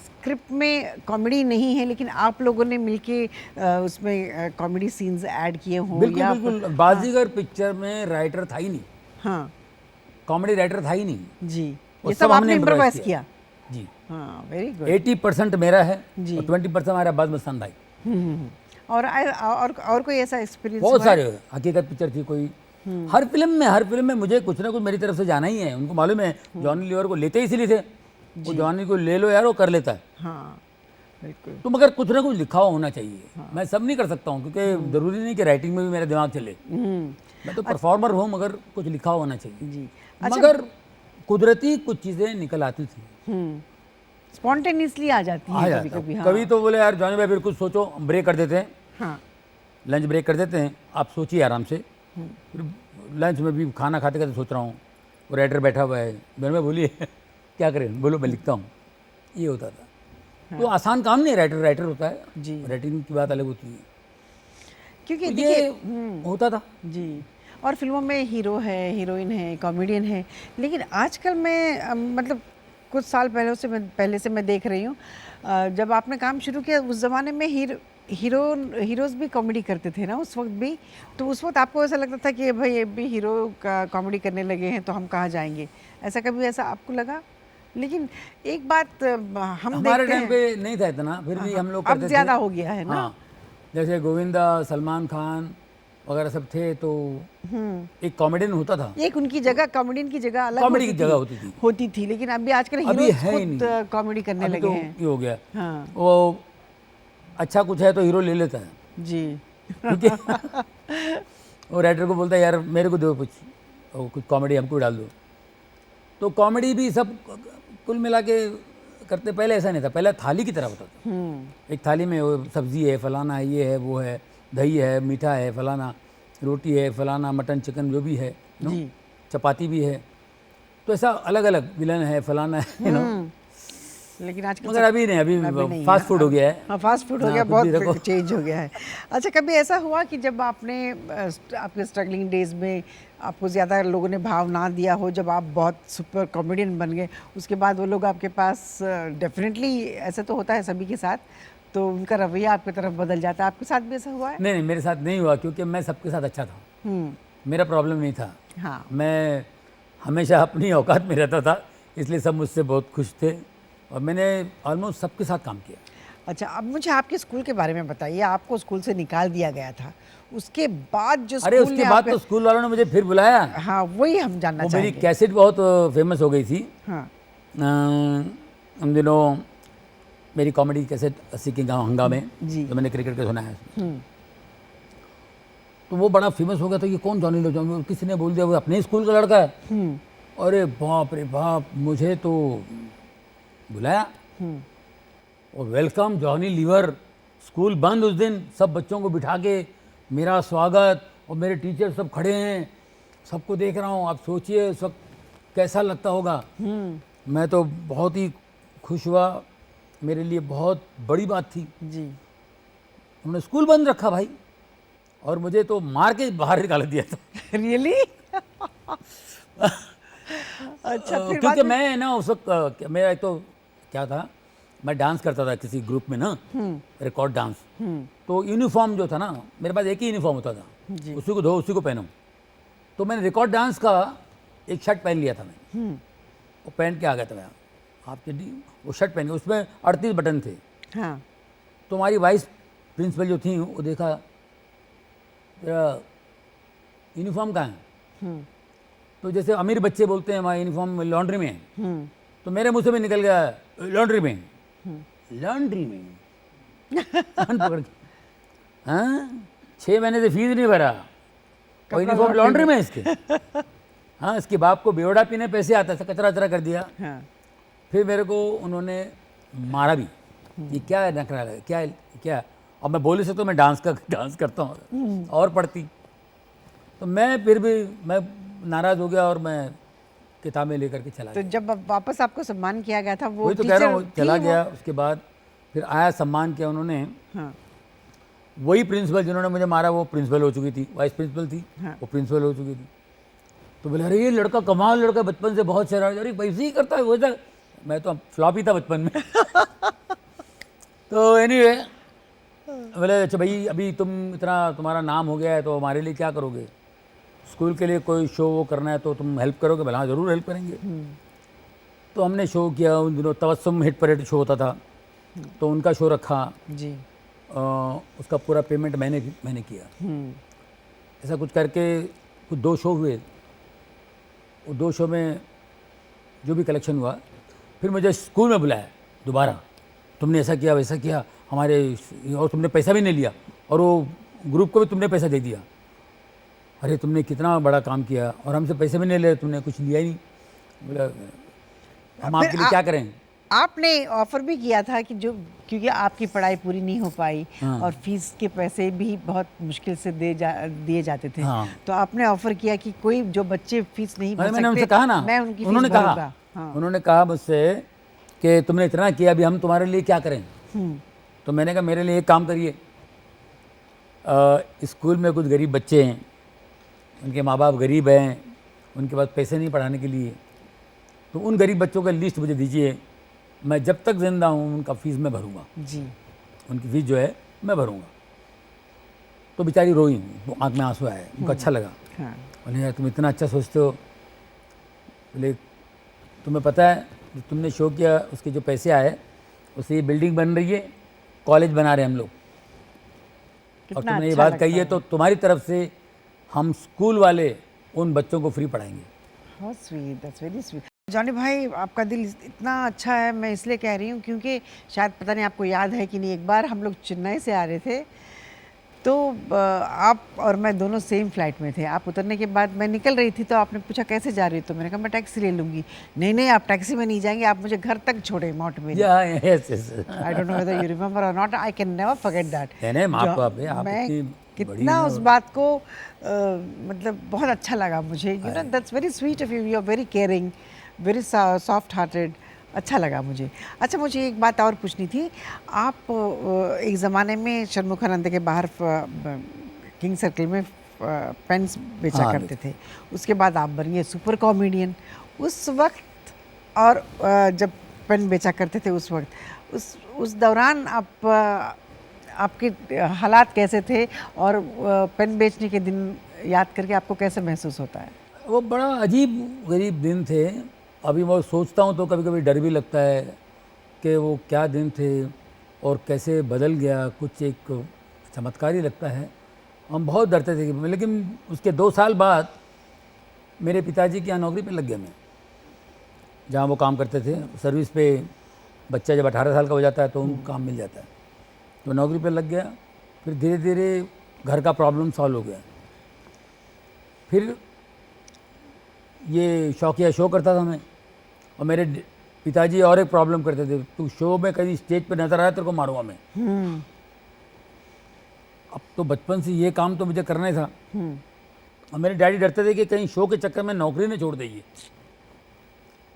स्क्रिप्ट में कॉमेडी नहीं है लेकिन आप लोगों ने मिलके उसमें कॉमेडी सीन्स ऐड किए हों? बिल्कुल या बिल्कुल। बाजीगर पिक्चर में राइटर था ही नहीं, हाँ कॉमेडी राइटर था ही नहीं। जी, वो ये सब सब हमने आपने improvise इम्प्रोवाइज किया। जी। हाँ, वेरी गुड। 80% मेरा है जी। और 20% हमारा अब्बास मस्तान भाई। और कोई ऐसा एक्सपीरियंस? बहुत सारे। हकीकत पिक्चर थी कोई, हर फिल्म में मुझे कुछ ना कुछ मेरी तरफ से जाना ही है। उनको मालूम है जॉनी लीवर को लेते ही इसलिए थे, वो जॉनी को ले लो यार, वो कर लेता है। हाँ बिल्कुल। तो मगर कुछ ना कुछ लिखा हुआ होना चाहिए। मैं सब नहीं कर सकता हूँ क्योंकि जरूरी नहीं कि राइटिंग में भी मेरा दिमाग चले। मैं तो परफॉर्मर हूँ, मगर कुछ लिखा हुआ होना चाहिए जी। मगर कुदरती कुछ चीज़ें निकल आती थी, स्पॉन्टेनियसली आ जाती आ है जाता कभी कभी। हूँ। हाँ कभी तो बोले यार जॉनी भाई फिर कुछ सोचो, ब्रेक कर देते हैं, हाँ लंच ब्रेक कर देते हैं, आप सोचिए आराम से। फिर लंच में भी खाना खाते खाते सोच रहा हूँ, वो राइटर बैठा हुआ है, मैंने में बोलिए क्या करें, बोलो मैं लिखता हूँ, ये होता था। तो आसान काम नहीं है, राइटर होता है जी। राइटिंग की बात अलग होती है, क्योंकि तो देखिए ये होता था। जी। और फिल्मों में हीरो है, हीरोइन है, कॉमेडियन है, लेकिन आजकल मैं मतलब कुछ साल पहले से मैं देख रही हूँ, जब आपने काम शुरू किया उस ज़माने में हीरोज भी कॉमेडी करते थे ना उस वक्त भी, तो उस वक्त आपको ऐसा लगता था कि भाई अब भी हीरो का कॉमेडी करने लगे हैं तो हम कहाँ जाएंगे, ऐसा कभी ऐसा आपको लगा? लेकिन एक बात हम हमारे देखते टाइम हैं, पे नहीं था इतना, फिर भी हम लोग अब करते थे। ज्यादा हो गया है ना। हाँ, जैसे गोविंदा, सलमान खान वगैरह सब थे, तो एक कॉमेडियन होता था। एक उनकी जगह, कॉमेडियन की जगह अलग कॉमेडी की जगह होती थी। लेकिन अभी आजकल अभी हीरो है ही खुद नहीं। कॉमेडी करने अभी लगे तो हैं। ये हो गया, हाँ वो अच्छा कुछ है तो हीरो ले लेता है, जी। ठीक है। वो राइटर को बोलता है यार मेरे को दो कुछ कॉमेडी हमको डाल दो। तो कॉमेडी भी सब कुल मिला के करते, पहले ऐसा नहीं था, पहले थाली की तरह होता था। एक थाली में वो सब्जी है, फलाना है, ये है, वो है, दही है, मीठा है, फलाना रोटी है, फलाना मटन चिकन जो भी है, नो? जी। चपाती भी है, तो ऐसा अलग अलग विलन है, फलाना है, नो? लेकिन आजकल मगर अभी नहीं, अभी फास्ट फूड हो गया है। हाँ फास्ट फूड हो हाँ, गया, कुछ भी रखो। बहुत चेंज हो गया है। अच्छा, कभी ऐसा हुआ कि जब आपने आपके स्ट्रगलिंग डेज में आपको ज़्यादा लोगों ने भाव ना दिया हो, जब आप बहुत सुपर कॉमेडियन बन गए, उसके बाद वो लोग आपके पास, डेफिनेटली ऐसा तो होता है सभी के साथ, तो उनका रवैया आपकी तरफ बदल जाता है, आपके साथ भी ऐसा हुआ है? नहीं, मेरे साथ नहीं हुआ, क्योंकि मैं सबके साथ अच्छा था, मेरा प्रॉब्लम नहीं था। हाँ मैं हमेशा अपनी औकात में रहता था, इसलिए सब मुझसे बहुत खुश थे, और मैंने ऑलमोस्ट सबके साथ काम किया। अच्छा, अब मुझे आपके स्कूल के बारे में बताइए। आपको स्कूल से निकाल दिया गया था, उसके बाद जो अरे स्कूल उसके ने बाद आपके- तो स्कूल वालों ने मुझे फिर बुलाया। हाँ वही हम जानना वो मेरी चाहेंगे। कैसेट बहुत फेमस हो गई थी। हाँ उन दिनों मेरी कॉमेडी कैसेट 80 के गाँव हंगामे, जी। जो मैंने क्रिकेट का सुना है, तो वो बड़ा फेमस हो गया था। ये कौन जॉनी लो जॉनी, किसी ने बोल दिया वो अपने ही स्कूल का लड़का है। अरे बाप रे बाप, मुझे तो बुलाया और वेलकम जॉनी लीवर, स्कूल बंद उस दिन, सब बच्चों को बिठा के मेरा स्वागत, और मेरे टीचर सब खड़े हैं, सबको देख रहा हूँ। आप सोचिए उस वक्त कैसा लगता होगा। मैं तो बहुत ही खुश हुआ, मेरे लिए बहुत बड़ी बात थी। जी। उन्होंने स्कूल बंद रखा भाई, और मुझे तो मार के बाहर निकाल दिया था। रियली? अच्छा, फिर क्योंकि मैं ना उस वक्त मेरा एक तो क्या था, मैं डांस करता था किसी ग्रुप में ना, रिकॉर्ड डांस। तो यूनिफॉर्म जो था ना, मेरे पास एक ही यूनिफॉर्म होता था, उसी को धो उसी को पहनो। तो मैंने रिकॉर्ड डांस का एक शर्ट पहन लिया था मैंने, वो पहन के आ गया था मैं, आपके वो शर्ट पहन के, उसमें 38 बटन थे। हाँ तो हमारी वाइस प्रिंसिपल जो थी, वो देखा तेरा यूनिफॉर्म कहाँ है। तो जैसे अमीर बच्चे बोलते हैं हमारा यूनिफॉर्म लॉन्ड्री में है, तो मेरे मुंह से भी निकल गया लॉन्ड्री में, लॉन्ड्री में। कान पकड़ के, हाँ 6 महीने से फीस नहीं भरा और यूनिफॉर्म लॉन्ड्री में इसके। हाँ, इसके बाप को बेवड़ा पीने पैसे आता था, कचरा कचरा कर दिया। हाँ फिर मेरे को उन्होंने मारा भी, ये क्या है नखरा है, क्या है क्या। अब मैं बोल नहीं सकता, मैं डांस करता हूँ और पढ़ती। तो मैं फिर भी मैं नाराज़ हो गया और मैं किताबें लेकर के चला तो गया। जब वापस आपको सम्मान किया गया था, वो वही तो कह रहा हूँ, टीचर चला थी गया। उसके बाद फिर आया, सम्मान किया उन्होंने। हाँ वही प्रिंसिपल जिन्होंने मुझे मारा, वो प्रिंसिपल हो चुकी थी, वाइस प्रिंसिपल थी, हाँ। वो प्रिंसिपल हो चुकी थी। तो बोले अरे ये लड़का कमाल लड़का, बचपन से बहुत शरारत, अरे वैसे ही करता है वैसा। मैं तो फ्लॉप ही था बचपन में। तो एनीवे बोले अच्छा भाई, अभी तुम इतना तुम्हारा नाम हो गया है, तो हमारे लिए क्या करोगे, स्कूल के लिए कोई शो वो करना है तो तुम हेल्प करोगे? बोला हाँ ज़रूर हेल्प करेंगे। तो हमने शो किया। उन दिनों तबस्सुम हिट परेड शो होता था, तो उनका शो रखा। जी। उसका पूरा पेमेंट मैंने किया। ऐसा कुछ करके कुछ 2 शो हुए। वो 2 शो में जो भी कलेक्शन हुआ, फिर मुझे स्कूल में बुलाया दोबारा, तुमने ऐसा किया वैसा किया हमारे, और तुमने पैसा भी नहीं लिया, और वो ग्रुप को भी तुमने पैसा दे दिया। अरे तुमने कितना बड़ा काम किया, और हमसे पैसे भी नहीं ले, तुमने कुछ लिया ही नहीं। बोला हम आपके लिए क्या करें। आपने ऑफर भी किया था कि जो, क्योंकि आपकी पढ़ाई पूरी नहीं हो पाई और फीस के पैसे भी बहुत मुश्किल से दिए जाते थे, हाँ। तो आपने ऑफर किया कि कोई जो बच्चे फीस नहीं भर अरे सकते, मैंने उनसे कहा ना, मैं उनकी फीस उन्होंने भरूंगा। कहा, हाँ। उन्होंने कहा मुझसे कि तुमने इतना किया, अभी हम तुम्हारे लिए क्या करें। तो मैंने कहा मेरे लिए एक काम करिए, स्कूल में कुछ गरीब बच्चे हैं, उनके माँ बाप गरीब हैं, उनके पास पैसे नहीं पढ़ाने के लिए, तो उन गरीब बच्चों का लिस्ट मुझे दीजिए, मैं जब तक जिंदा हूँ उनका फ़ीस मैं भरूँगा। जी। उनकी फ़ीस जो है मैं भरूँगा। तो बेचारी रोई, वो आँख में आंसू आए, उनको अच्छा लगा। हाँ बोले यार तुम इतना अच्छा सोचते हो। बोले तुम्हें पता है जो तुमने शो किया उसके जो पैसे आए उससे ये बिल्डिंग बन रही है, कॉलेज बना रहे हैं हम लोग। और कितना तुमने ये अच्छा बात कही है लगता तो तुम्हारी तरफ से हम स्कूल वाले उन बच्चों को फ्री पढ़ाएंगे। How sweet, that's very sweet. Johnny भाई आपका दिल इतना अच्छा है, मैं इसलिए कह रही हूँ क्योंकि शायद पता नहीं आपको याद है कि नहीं, एक बार हम लोग चेन्नई से आ रहे थे तो आप और मैं दोनों सेम फ्लाइट में थे। आप उतरने के बाद मैं निकल रही थी तो आपने पूछा कैसे जा रही हो, तो मैंने कहा मैं टैक्सी ले लूँगी। नहीं नहीं, आप टैक्सी में नहीं जाएंगे, आप मुझे घर तक छोड़े mount Mary. Yes yes. I don't know whether you remember or not, I can never forget that. नहीं माफ को आप मैं इतनी बड़ी कितना हैं उस और- बात को मतलब बहुत अच्छा लगा मुझे। You know that's very sweet of you, you are very caring, very soft hearted, अच्छा लगा मुझे। अच्छा मुझे एक बात और पूछनी थी, आप एक ज़माने में षणमुखानंद के बाहर किंग सर्कल में पेन्स बेचा हाँ, करते थे, उसके बाद आप बनिए सुपर कॉमेडियन। उस वक्त और जब पेन बेचा करते थे उस वक्त, उस दौरान आप आपके हालात कैसे थे और पेन बेचने के दिन याद करके आपको कैसे महसूस होता है? वो बड़ा अजीब गरीब दिन थे। अभी मैं सोचता हूँ तो कभी कभी डर भी लगता है कि वो क्या दिन थे और कैसे बदल गया, कुछ एक चमत्कार ही लगता है। हम बहुत डरते थे, लेकिन उसके 2 साल बाद मेरे पिताजी की यहाँ नौकरी पे लग गया मैं, जहाँ वो काम करते थे। सर्विस पे बच्चा जब 18 साल का हो जाता है तो उनको काम मिल जाता है, तो नौकरी पे लग गया। फिर धीरे धीरे घर का प्रॉब्लम सॉल्व हो गया। फिर ये शौकिया शो करता था मैं, और मेरे पिताजी और एक प्रॉब्लम करते थे, तू शो में कहीं स्टेज पे नजर आया तेरे को मारूंगा मैं। अब तो बचपन से ये काम तो मुझे करना ही था, और मेरे डैडी डरते थे कि कहीं शो के चक्कर में नौकरी नहीं छोड़ देगी।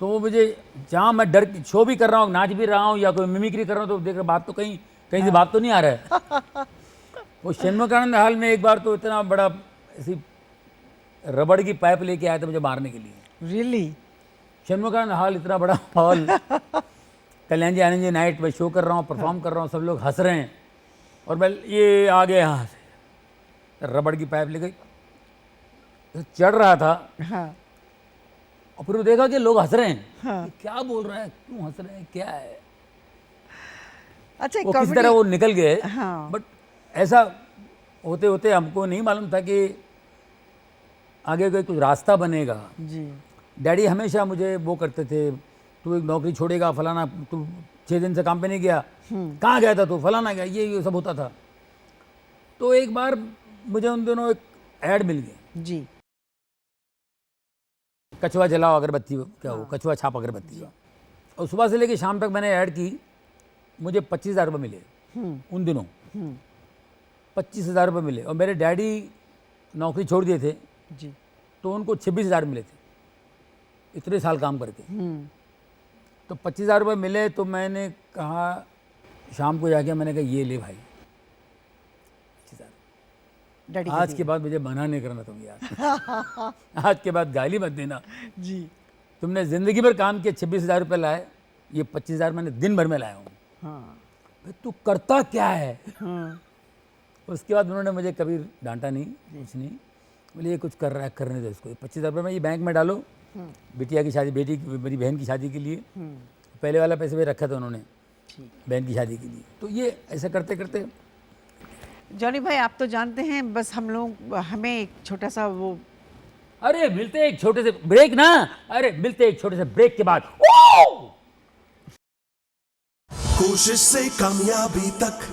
तो वो मुझे, जहाँ मैं डर शो भी कर रहा हूँ, नाच भी रहा हूँ या कोई मिमिक्री कर रहा हूँ, तो देख बात तो कहीं कहीं से बात तो नहीं आ रहा है। वो षणमुखानंद हॉल में एक बार तो इतना बड़ा ऐसी रबड़ की पाइप लेके आया था मुझे मारने के लिए। रियली? षणमुखानंद हॉल इतना बड़ा हॉल, कल्याण जी आनंद जी नाइट में शो कर रहा हूँ, परफॉर्म कर रहा हूँ, सब लोग हंस रहे हैं, और मैं ये आ गया यहाँ से रबड़ की पाइप लेके चढ़ रहा था। हाँ और फिर वो देखा कि लोग हंस रहे हैं। हाँ। ये क्या बोल रहा है, क्यों हंस रहे हैं, क्या है। अच्छा वो किस तरह वो निकल गए। हाँ। बट ऐसा होते होते हमको नहीं मालूम था कि आगे कोई कुछ रास्ता बनेगा। जी डैडी हमेशा मुझे वो करते थे, तू एक नौकरी छोड़ेगा फलाना, तू 6 दिन से काम पे नहीं गया, कहाँ गया था तू, फलाना गया, ये सब होता था। तो एक बार मुझे उन दोनों एक ऐड मिल गई, जी कछुआ जलाओ अगरबत्ती, क्या वो कछुआ छाप अगरबत्ती का। और सुबह से लेकर शाम तक मैंने ऐड की, मुझे 25,000 रुपये मिले उन दिनों। 25,000 रुपये मिले, और मेरे डैडी नौकरी छोड़ दिए थे जी। तो उनको 26,000 मिले थे इतने साल काम करके। तो 25,000 रुपये मिले, तो मैंने कहा शाम को जाके, मैंने कहा ये ले भाई 25,000। डैडी के आज के बाद मुझे मना नहीं करना तुम यार। आज के बाद गाली मत देना। जी तुमने ज़िंदगी भर काम किया, 26,000 रुपये लाए, ये 25,000 मैंने दिन भर में लाया हूँ। हाँ भाई तू करता क्या है। हाँ उसके बाद उन्होंने मुझे कभी डांटा नहीं, कुछ नहीं। बोले ये कुछ कर रहा है, करने दो इसको, 25,000 रुपये में ये बैंक में डालो, बिटिया की शादी, बेटी मेरी बहन की शादी के लिए। पहले वाला पैसे भी रखा था उन्होंने बहन की शादी के लिए। तो ये ऐसा करते करते, जॉनी भाई आप तो जानते हैं, बस हम लोग, हमें एक छोटा सा वो, अरे मिलते एक छोटे से ब्रेक ना, अरे मिलते एक छोटे से ब्रेक के बाद। ओ! कोशिश से कामयाबी तक,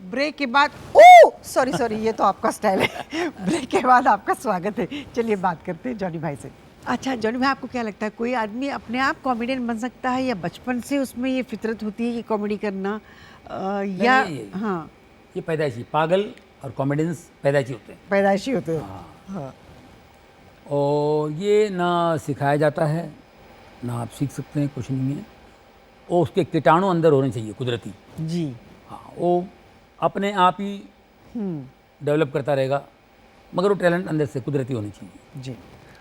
ब्रेक के बाद, ओ सॉरी ये तो आपका स्टाइल है। ब्रेक के बाद आपका स्वागत है। चलिए बात करते हैं जॉनी भाई से। अच्छा जॉनी भाई, आपको क्या लगता है कोई आदमी अपने आप कॉमेडियन बन सकता है, या बचपन से उसमें ये फितरत होती है कि कॉमेडी करना, या नहीं, हाँ ये पैदाइशी, पागल और कॉमेडियंस पैदाइशी होते हैं। पैदाइशी होते हैं? हाँ और ये ना सिखाया जाता है, ना आप सीख सकते हैं, कुछ नहीं है। और उसके कीटाणु अंदर होने चाहिए कुदरती। जी हाँ, वो अपने आप ही डेवलप करता रहेगा, मगर वो टैलेंट अंदर से कुदरती होनी चाहिए। जी।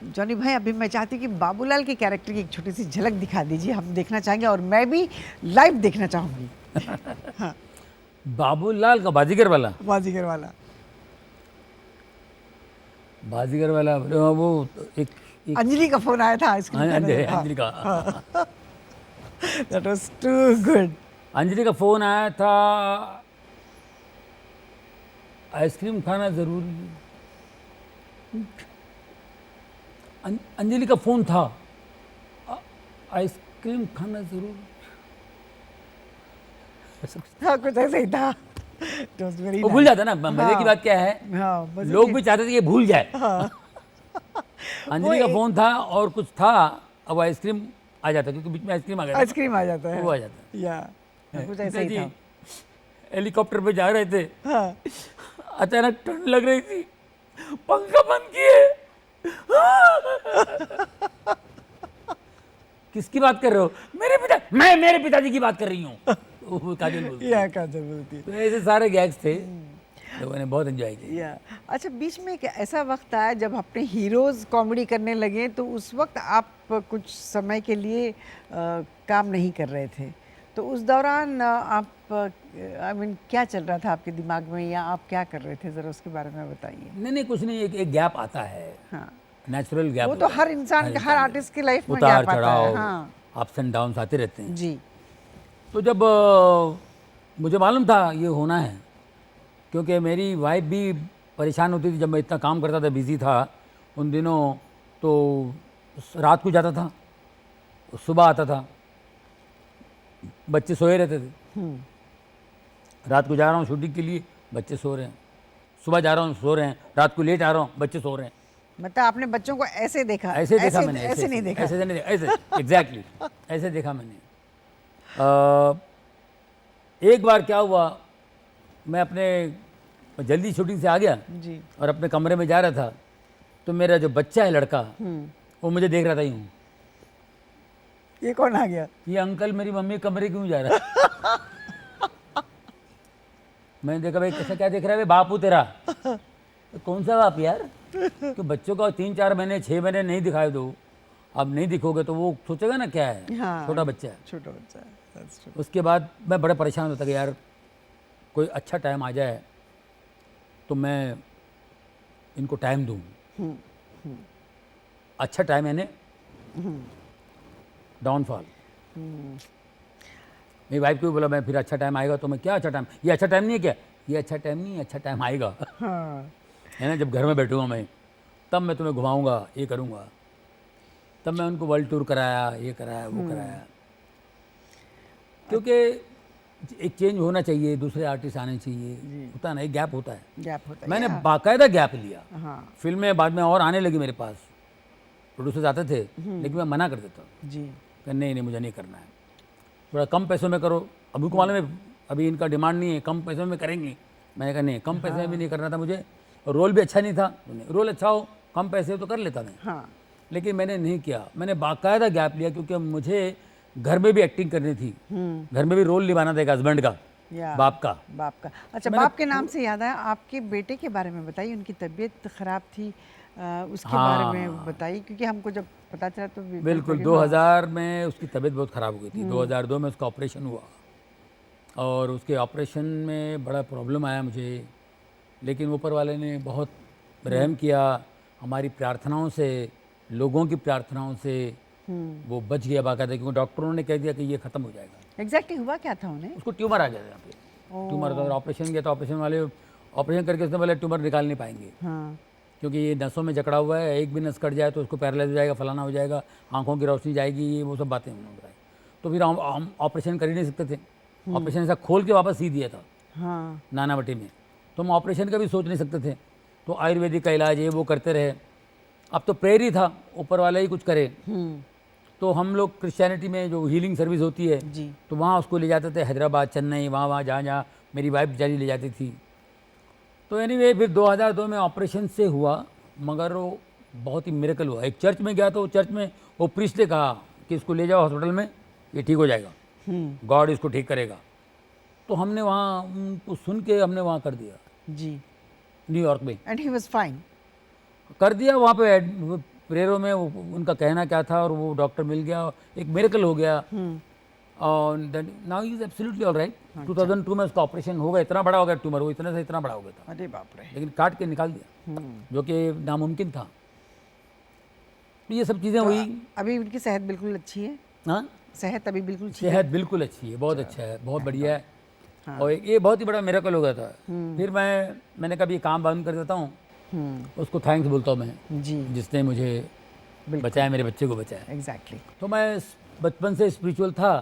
जॉनी भाई अभी मैं चाहती हूँ कि बाबूलाल के कैरेक्टर की एक छोटी सी झलक दिखा दीजिए, हम देखना चाहेंगे और मैं भी लाइव देखना चाहूँगी। हाँ बाबूलाल का बाजीगर वाला बाजीगर वाला। बाजीगर वाला वो एक अंजलि का फोन आया था आइसक्रीम हाँ, खाने। अंजलि का that was too good. Anjali का फ़ोन आया था, आइसक्रीम खाना ज़रूरी। अंजलि का फ़ोन था, आइसक्रीम खाना ज़रूरी। हाँ, कुछ ऐसा ही था। It was very वो भूल nice। जाता ना। मजे की बात क्या है, हाँ, मजे लोग की- भी चाहते थे कि भूल जाए। अंजलि का फ़ोन था और कुछ था, अब आइसक्रीम आ जाता क्योंकि बीच में आइसक्रीम आ गया था। आइसक्रीम आ जाता है। वो आ जाता या कुछ ऐसा ही जी, था। हेलीकॉप्टर पे जा रहे थे, हाँ, अचानक ठंड लग रही थी, पंखा बंद किए। किसकी बात कर रहे हो? मैं मेरे पिताजी की बात कर रही हूँ। वो काजल बोलती है। या काजल बोलती है। तो ऐसे सारे गैग्स थे, लोगों ने बहुत एंजॉय किया। या अच्छा, बीच में एक ऐसा वक्त आया जब अपने हीरोज कॉमेडी करने लगे, तो उस वक्त आप कुछ समय के लिए काम नहीं कर रहे थे, तो उस दौरान आप आई मीन क्या चल रहा था आपके दिमाग में, या आप क्या कर रहे थे, ज़रा उसके बारे में बताइए। नहीं कुछ नहीं, एक गैप आता है, हाँ, नेचुरल गैप। वो तो हर इंसान के, हर आर्टिस्ट की लाइफ में उतार गैप आता है। चढ़ाव, हाँ अप्स एंड डाउन्स आते रहते हैं। जी। तो जब मुझे मालूम था ये होना है, क्योंकि मेरी वाइफ भी परेशान होती थी जब मैं इतना काम करता था, बिज़ी था उन दिनों। तो रात को जाता था, सुबह आता था, बच्चे सोए रहते थे। रात को जा रहा हूँ शूटिंग के लिए, बच्चे सो रहे हैं, सुबह जा रहा हूँ सो रहे हैं, रात को लेट आ रहा हूँ, बच्चे सो रहे हैं। मतलब आपने बच्चों को ऐसे देखा? ऐसे देखा मैंने, ऐसे नहीं देखा? ऐसे नहीं, ऐसे एग्जैक्टली ऐसे देखा मैंने। एक बार क्या हुआ, मैं अपने जल्दी शूटिंग से आ गया जी। और अपने कमरे में जा रहा था, तो मेरा जो बच्चा है लड़का, वो मुझे देख रहा था यूँ, ये कौन आ गया? ये अंकल मेरी मम्मी के कमरे क्यों जा रहा है? मैंने देखा भाई कैसा क्या देख रहा है भाई, बापू तेरा। तो कौन सा बाप यार, तो बच्चों का 3-4 महीने 6 महीने नहीं दिखाए दो, अब नहीं दिखोगे तो वो सोचेगा ना क्या है। हाँ, छोटा बच्चा है। छोटा बच्चा है। That's true। उसके बाद मैं बड़ा परेशान होता कि यार कोई अच्छा टाइम आ जाए तो मैं इनको टाइम दूँ। अच्छा टाइम यानी डाउनफॉल। मेरी वाइफ को भी बोला मैं फिर अच्छा टाइम आएगा तो मैं, क्या अच्छा टाइम, ये अच्छा टाइम नहीं है क्या, ये अच्छा टाइम नहीं है, अच्छा टाइम आएगा। हाँ, है ना, जब घर में बैठूंगा मैं तब मैं तुम्हें घुमाऊंगा, ये करूंगा। तब मैं उनको वर्ल्ड टूर कराया, ये कराया, वो कराया, क्योंकि एक चेंज होना चाहिए, दूसरे आर्टिस्ट आने चाहिए, होता ना, एक गैप होता है। गैप होता है। मैंने बाकायदा गैप लिया। हाँ फिल्में बाद में और आने लगी मेरे पास, प्रोड्यूसर्स आते थे, लेकिन मैं मना कर देता जी। कि नहीं मुझे नहीं करना है, थोड़ा कम पैसों में करो। अभी को मालूम है अभी इनका डिमांड नहीं है, कम पैसों में करेंगे। मैंने कहा नहीं, कम पैसे में भी नहीं करना था मुझे, और रोल भी अच्छा नहीं था। रोल अच्छा हो, कम पैसे हो तो कर लेता मैं, हाँ लेकिन मैंने नहीं किया। मैंने बाकायदा गैप लिया क्योंकि मुझे घर में भी एक्टिंग करनी थी, घर में भी रोल निभाना था एक हस्बैंड का, या बाप का। बाप का। अच्छा, बाप के नाम से याद आया, आपके बेटे के बारे में बताइए। उनकी तबीयत खराब थी, उसके बारे में बताइए, क्योंकि हमको जब पता चला तो बिल्कुल 2000 में उसकी तबीयत बहुत ख़राब हो गई थी। 2002 में उसका ऑपरेशन हुआ और उसके ऑपरेशन में बड़ा प्रॉब्लम आया मुझे, लेकिन ऊपर वाले ने बहुत रहम किया। हमारी प्रार्थनाओं से, लोगों की प्रार्थनाओं से वो बच गया बाकायदा, क्योंकि डॉक्टरों ने कह दिया कि ये ख़त्म हो जाएगा। एग्जैक्टली हुआ क्या था उन्हें? उसको ट्यूमर आ गया था यहाँ पे, ट्यूमर था और ऑपरेशन किया था। ऑपरेशन वाले ऑपरेशन करके उसने बोला ट्यूमर निकाल नहीं पाएंगे, हाँ क्योंकि ये नसों में जकड़ा हुआ है, एक भी नस कट जाए तो उसको पैरालाइज हो जाएगा, फलाना हो जाएगा, आंखों की रोशनी जाएगी, ये वो सब बातें उन्होंने बताई। तो फिर हम ऑपरेशन कर ही नहीं सकते थे, ऑपरेशन ऐसा खोल के वापस सी दिया था हाँ नानावटी में, तो हम ऑपरेशन का भी सोच नहीं सकते थे। तो आयुर्वेदिक का इलाज ये वो करते रहे। अब तो प्रेयर ही था, ऊपर वाला ही कुछ करे। तो हम लोग क्रिश्चियनिटी में जो हीलिंग सर्विस होती है जी। तो वहाँ उसको ले जाते थे, हैदराबाद, चेन्नई, वहाँ जहाँ जहाँ मेरी वाइफ बेचारी ले जाती थी। तो एनीवे फिर 2002 में ऑपरेशन से हुआ, मगर वो बहुत ही मिरेकल हुआ। एक चर्च में गया तो चर्च में वो प्रीस्ट ने कहा कि इसको ले जाओ हॉस्पिटल में, ये ठीक हो जाएगा, गॉड इसको ठीक करेगा। तो हमने वहाँ उनको सुन के हमने वहाँ कर दिया, जी। न्यूयॉर्क में एंड ही वाज फाइन। कर दिया। वहाँ पे प्रेयरों में उनका कहना क्या था और वो डॉक्टर मिल गया, एक मिरेकल हो गया। और now is absolutely all right. 2002 में उसका ऑपरेशन हो गया, इतना बड़ा हो गया ट्यूमर, वो इतने से इतना बड़ा हो गया था, अरे बाप रे। लेकिन काट के निकाल दिया, जो कि नामुमकिन था। तो ये सब चीज़ें हुई। अभी उनकी सेहत बिल्कुल अच्छी है? हाँ, सेहत अभी बिल्कुल ठीक है? सेहत बिल्कुल अच्छी है, बहुत अच्छा है, बहुत बढ़िया है। और ये बहुत ही बड़ा मेरेकल हो गया था। फिर मैंने कभी काम बंद कर देता हूँ, उसको थैंक्स बोलता हूँ मैं, जी, जिसने मुझे बचाया, मेरे बच्चे को बचाया। एग्जैक्टली। तो मैं बचपन से स्पिरिचुअल था,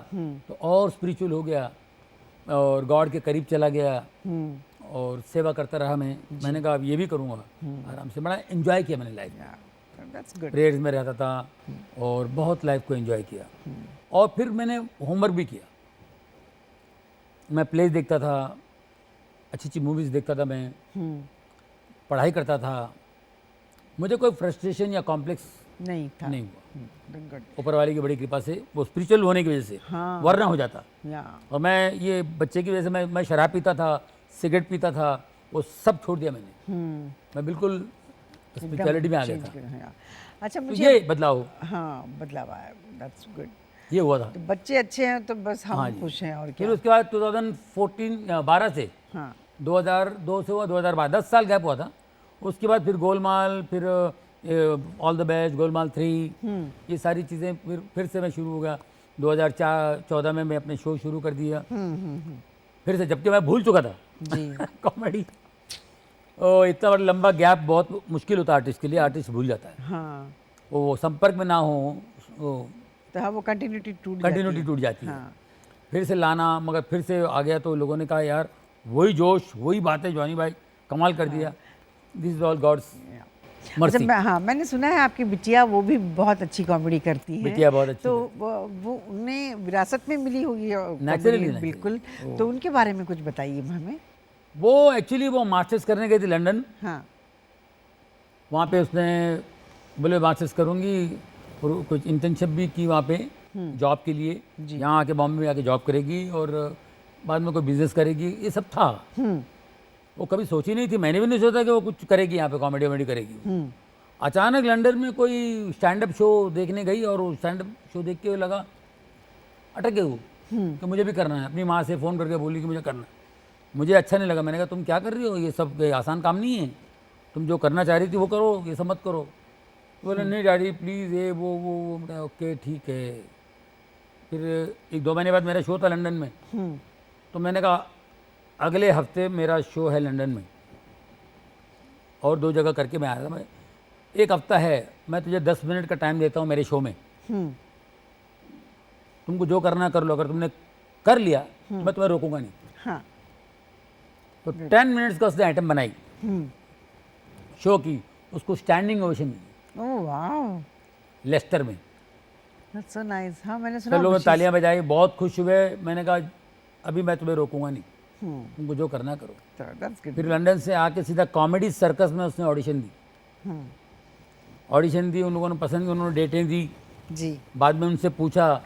तो और स्पिरिचुअल हो गया और गॉड के करीब चला गया और सेवा करता रहा मैंने कहा अब ये भी करूँगा आराम से। बड़ा एंजॉय किया मैंने लाइफ में, दैट्स गुड। प्रेयर्स में रहता था और बहुत लाइफ को एंजॉय किया। और फिर मैंने होमवर्क भी किया, मैं प्लेस देखता था, अच्छी अच्छी मूवीज़ देखता था, मैं पढ़ाई करता था, मुझे कोई फ्रस्ट्रेशन या कॉम्प्लेक्स नहीं था? नहीं हुआ, गुड। ऊपर वाले की बड़ी कृपा से, वो स्पिरिचुअल होने की वजह से, हाँ। वरना हो जाता। या और मैं ये बच्चे की वजह से मैं शराब पीता था, सिगरेट पीता था, वो सब छोड़ दिया मैंने। मैं बिल्कुल स्पिरिचुअलिटी में आ गया था। अच्छा, तो मुझे ये बदलाव, हाँ बदलाव आया, दैट्स गुड। ये हुआ था। तो बच्चे अच्छे हैं तो बस हम हाँ जी। खुश हैं और फिर क्या। उसके बाद 2012 से हाँ 2002 से हुआ 2012, 10 साल गैप हुआ था। उसके बाद फिर गोलमाल, फिर ऑल द बेस्ट, गोलमाल 3, ये सारी चीज़ें फिर से मैं शुरू हो गया। 2014 में मैं अपने शो शुरू कर दिया फिर से, जबकि मैं भूल चुका था जी। कॉमेडी। ओ इतना बड़ा लंबा गैप बहुत मुश्किल होता है आर्टिस्ट के लिए, आर्टिस्ट भूल जाता है, हाँ वो संपर्क में ना हो, तो हाँ वो कंटिन्यूटी टूट जाती है। हाँ। फिर से लाना, मगर फिर से आ गया तो लोगों ने कहा यार वही जोश वही बात है, जॉनी भाई कमाल कर दिया। दिस इज ऑल गॉड्स अच्छा मर्सी। हाँ, मैंने सुना है आपकी बिटिया वो भी बहुत अच्छी कॉमेडी करती है। बिटिया बहुत अच्छी तो वो उन्हें विरासत में मिली होगी Naturally, comedy, बिल्कुल। तो उनके बारे में कुछ बताइए हमें। वो एक्चुअली वो मास्टर्स करने गई थी लंदन, हाँ वहाँ पे उसने बोले मास्टर्स करूँगी, और कुछ इंटर्नशिप भी की वहाँ पे जॉब के लिए। यहाँ आके बॉम्बे में आके जॉब करेगी और बाद में कोई बिजनेस करेगी, ये सब था। वो कभी सोची नहीं थी, मैंने भी नहीं सोचा कि वो कुछ करेगी यहाँ पे, कॉमेडी वॉमेडी करेगी। अचानक लंदन में कोई स्टैंड अप शो देखने गई और वो स्टैंड अप शो देख के लगा, अटक गई वो कि मुझे भी करना है। अपनी माँ से फ़ोन करके बोली कि मुझे करना है। मुझे अच्छा नहीं लगा, मैंने कहा तुम क्या कर रही हो, ये सब आसान काम नहीं है, तुम जो करना चाह रही थी वो करो, ये सब मत करो। बोले नहीं डैडी प्लीज़, ये वो ओके ठीक है। फिर 1-2 महीने बाद मेरा शो था लंदन में, तो मैंने कहा अगले हफ्ते मेरा शो है लंदन में, और 2 जगह करके मैं आया था। मैं 1 हफ्ता है, मैं तुझे 10 मिनट का टाइम देता हूँ मेरे शो में, तुमको जो करना कर लो, अगर तुमने कर लिया तो मैं तुम्हें रोकूंगा नहीं। हाँ तो 10 मिनट्स का उसने आइटम बनाई शो की, उसको स्टैंडिंग ओवेशन मिली ओह वाओ, लेस्टर में। That's so nice. हाँ मैंने सुना। सब लोगों ने तालियां बजाई, बहुत खुश हुए। मैंने कहा अभी मैं तुम्हें रोकूंगा नहीं, तुमको जो करना करो। That's good. फिर लंदन से आके सीधा कॉमेडी सर्कस में उसने ऑडिशन दी, उन लोगों ने पसंद की, उन्होंने डेटें दी। जी। बाद में उनसे पूछा,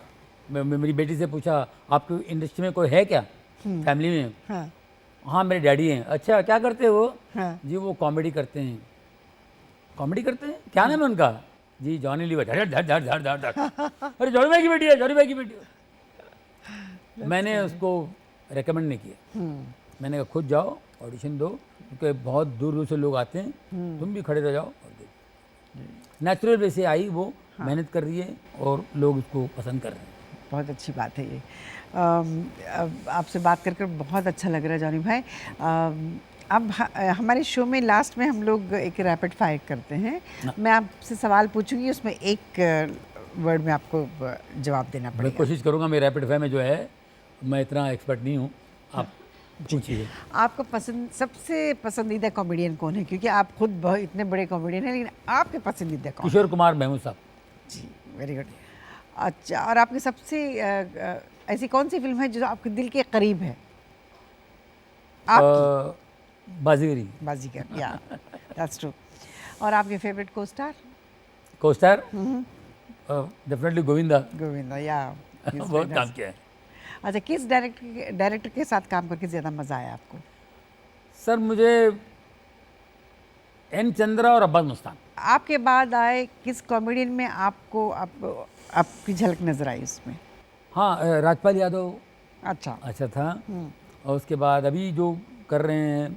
मेरी बेटी से पूछा आपकी इंडस्ट्री में कोई है क्या फैमिली में? हाँ हाँ मेरे डैडी हैं। अच्छा क्या करते हैं वो? हाँ जी वो कॉमेडी करते हैं। कॉमेडी करते हैं? क्या नाम है उनका? जी जॉनी लीवर। अरे धड़ धड़ धड़ धड़ धड़ अरे जॉनी भाई की बेटी है, जॉनी भाई की बेटी है। मैंने उसको रेकमेंड नहीं किया, मैंने कहा खुद जाओ ऑडिशन दो, क्योंकि बहुत दूर दूर से लोग आते हैं, तुम भी खड़े रह जाओ और देखो। नेचुरल वे से आई वो, मेहनत कर रही है और लोग उसको पसंद कर रहे हैं। बहुत अच्छी बात है ये। आपसे बात कर बहुत अच्छा लग रहा है जॉनी भाई। अब हमारे शो में लास्ट में हम लोग एक रैपिड फायर करते हैं। मैं आपसे सवाल पूछूंगी, उसमें एक वर्ड में आपको जवाब देना मैं पड़ेगा। कोशिश करूँगा। मेरी रैपिड फायर में जो है मैं इतना एक्सपर्ट नहीं हूँ, आप पूछिए। आपका सबसे पसंदीदा कॉमेडियन कौन है? क्योंकि आप खुद बहुत इतने बड़े कॉमेडियन हैं, लेकिन आपके पसंदीदा कौन? किशोर कुमार महमूद साहब जी, वेरी गुड। अच्छा, और आपकी सबसे ऐसी कौन सी फिल्म है जो आपके दिल के करीब है? बाजीगरी। बाजीगर, या दैट्स ट्रू। और आपके फेवरेट को स्टार? डेफिनेटली गोविंदा। गोविंदा, या बहुत काम किया है। अच्छा, किस डायरेक्टर के साथ काम करके ज़्यादा मज़ा आया आपको? सर मुझे एन चंद्रा और अब्बास मुस्तान। आपके बाद आए किस कॉमेडियन में आपको आपकी झलक नज़र आई उसमें? हाँ, राजपाल यादव अच्छा। अच्छा था। और उसके बाद अभी जो कर रहे हैं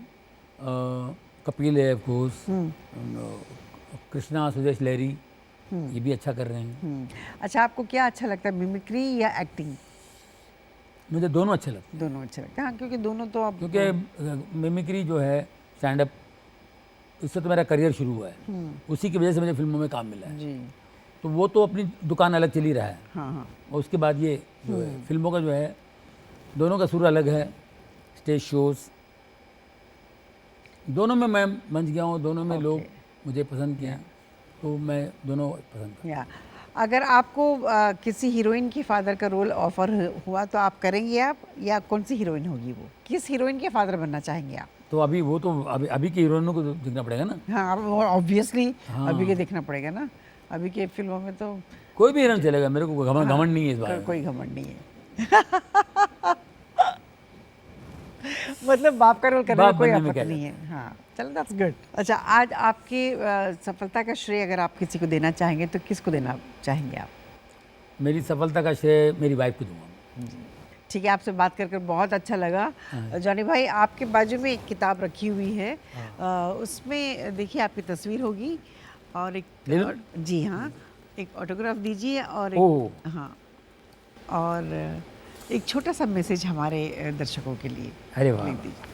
कपिल है ऑफ कोर्स, कृष्णा सुदेश लहरी, ये भी अच्छा कर रहे हैं। अच्छा, आपको क्या अच्छा लगता है, मिमिक्री या एक्टिंग? मुझे दोनों अच्छे लगते दोनों अच्छे लगते हैं। हाँ, क्योंकि दोनों तो आप हैं, क्योंकि मिमिक्री जो है स्टैंड अप, इससे तो मेरा करियर शुरू हुआ है, उसी की वजह से मुझे फिल्मों में काम मिला है। जी। तो वो तो अपनी दुकान अलग चल ही रहा है, हाँ हाँ। और उसके बाद ये जो है फिल्मों का जो है, दोनों का सुर अलग है। स्टेज शोज दोनों में मैं मंच गया हूँ, दोनों में लोग मुझे पसंद किए हैं, तो मैं दोनों पसंद करता या अगर आपको किसी हीरोइन के फादर का रोल ऑफर हुआ तो आप करेंगे आप, या कौन सी हीरोइन होगी वो? किस हीरोइन के फादर बनना चाहेंगे आप? हूँ। तो अभी वो तो अभी की हीरोइनों को तो देखना पड़ेगा ना। हाँ, ऑब्वियसली अभी के देखना पड़ेगा ना। अभी के फिल्मों में तो कोई भी हीरोइन चलेगा, मेरे को घमंड नहीं है इस बारे में। कोई घमंड नहीं है। मतलब बाप का रोल करने में बाप कोई बनने में आफत क्या नहीं है। हाँ, चलो, दैट्स गुड। अच्छा, आज आपकी सफलता का श्रेय अगर आप किसी को देना चाहेंगे तो किसको देना चाहेंगे आप? मेरी सफलता का श्रेय मेरी वाइफ को दूंगा। ठीक है, आपसे बात कर कर बहुत अच्छा लगा। जॉनी भाई, आपके बाजू में एक किताब रखी हुई है, उसमें देखिए आपकी तस्वीर होगी और ले लो। जी हाँ, एक ऑटोग्राफ दीजिए और ओह। हाँ, और एक छोटा सा मैसेज हमारे दर्शकों के लिए अरे वाह। लिख दीजिए।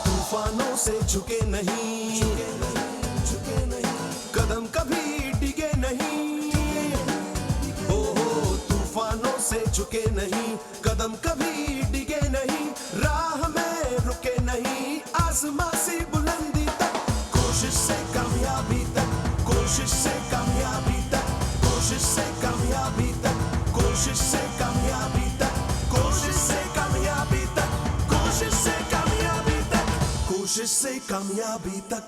तूफानों से झुके नहीं, कदम कभी डिगे नहीं। ओ तूफानों से झुके नहीं, कदम कभी डिगे नहीं, राह में रुके नहीं, आसमां से बुलंदी तक, कोशिश से कामयाबी तक, कोशिश से कामयाबी तक, कोशिश से कामयाबी तक, कोशिश से कामयाबी तक, कोशिश से कामयाबी तक, कोशिश से कामयाबी तक, कोशिश से कामयाबी तक।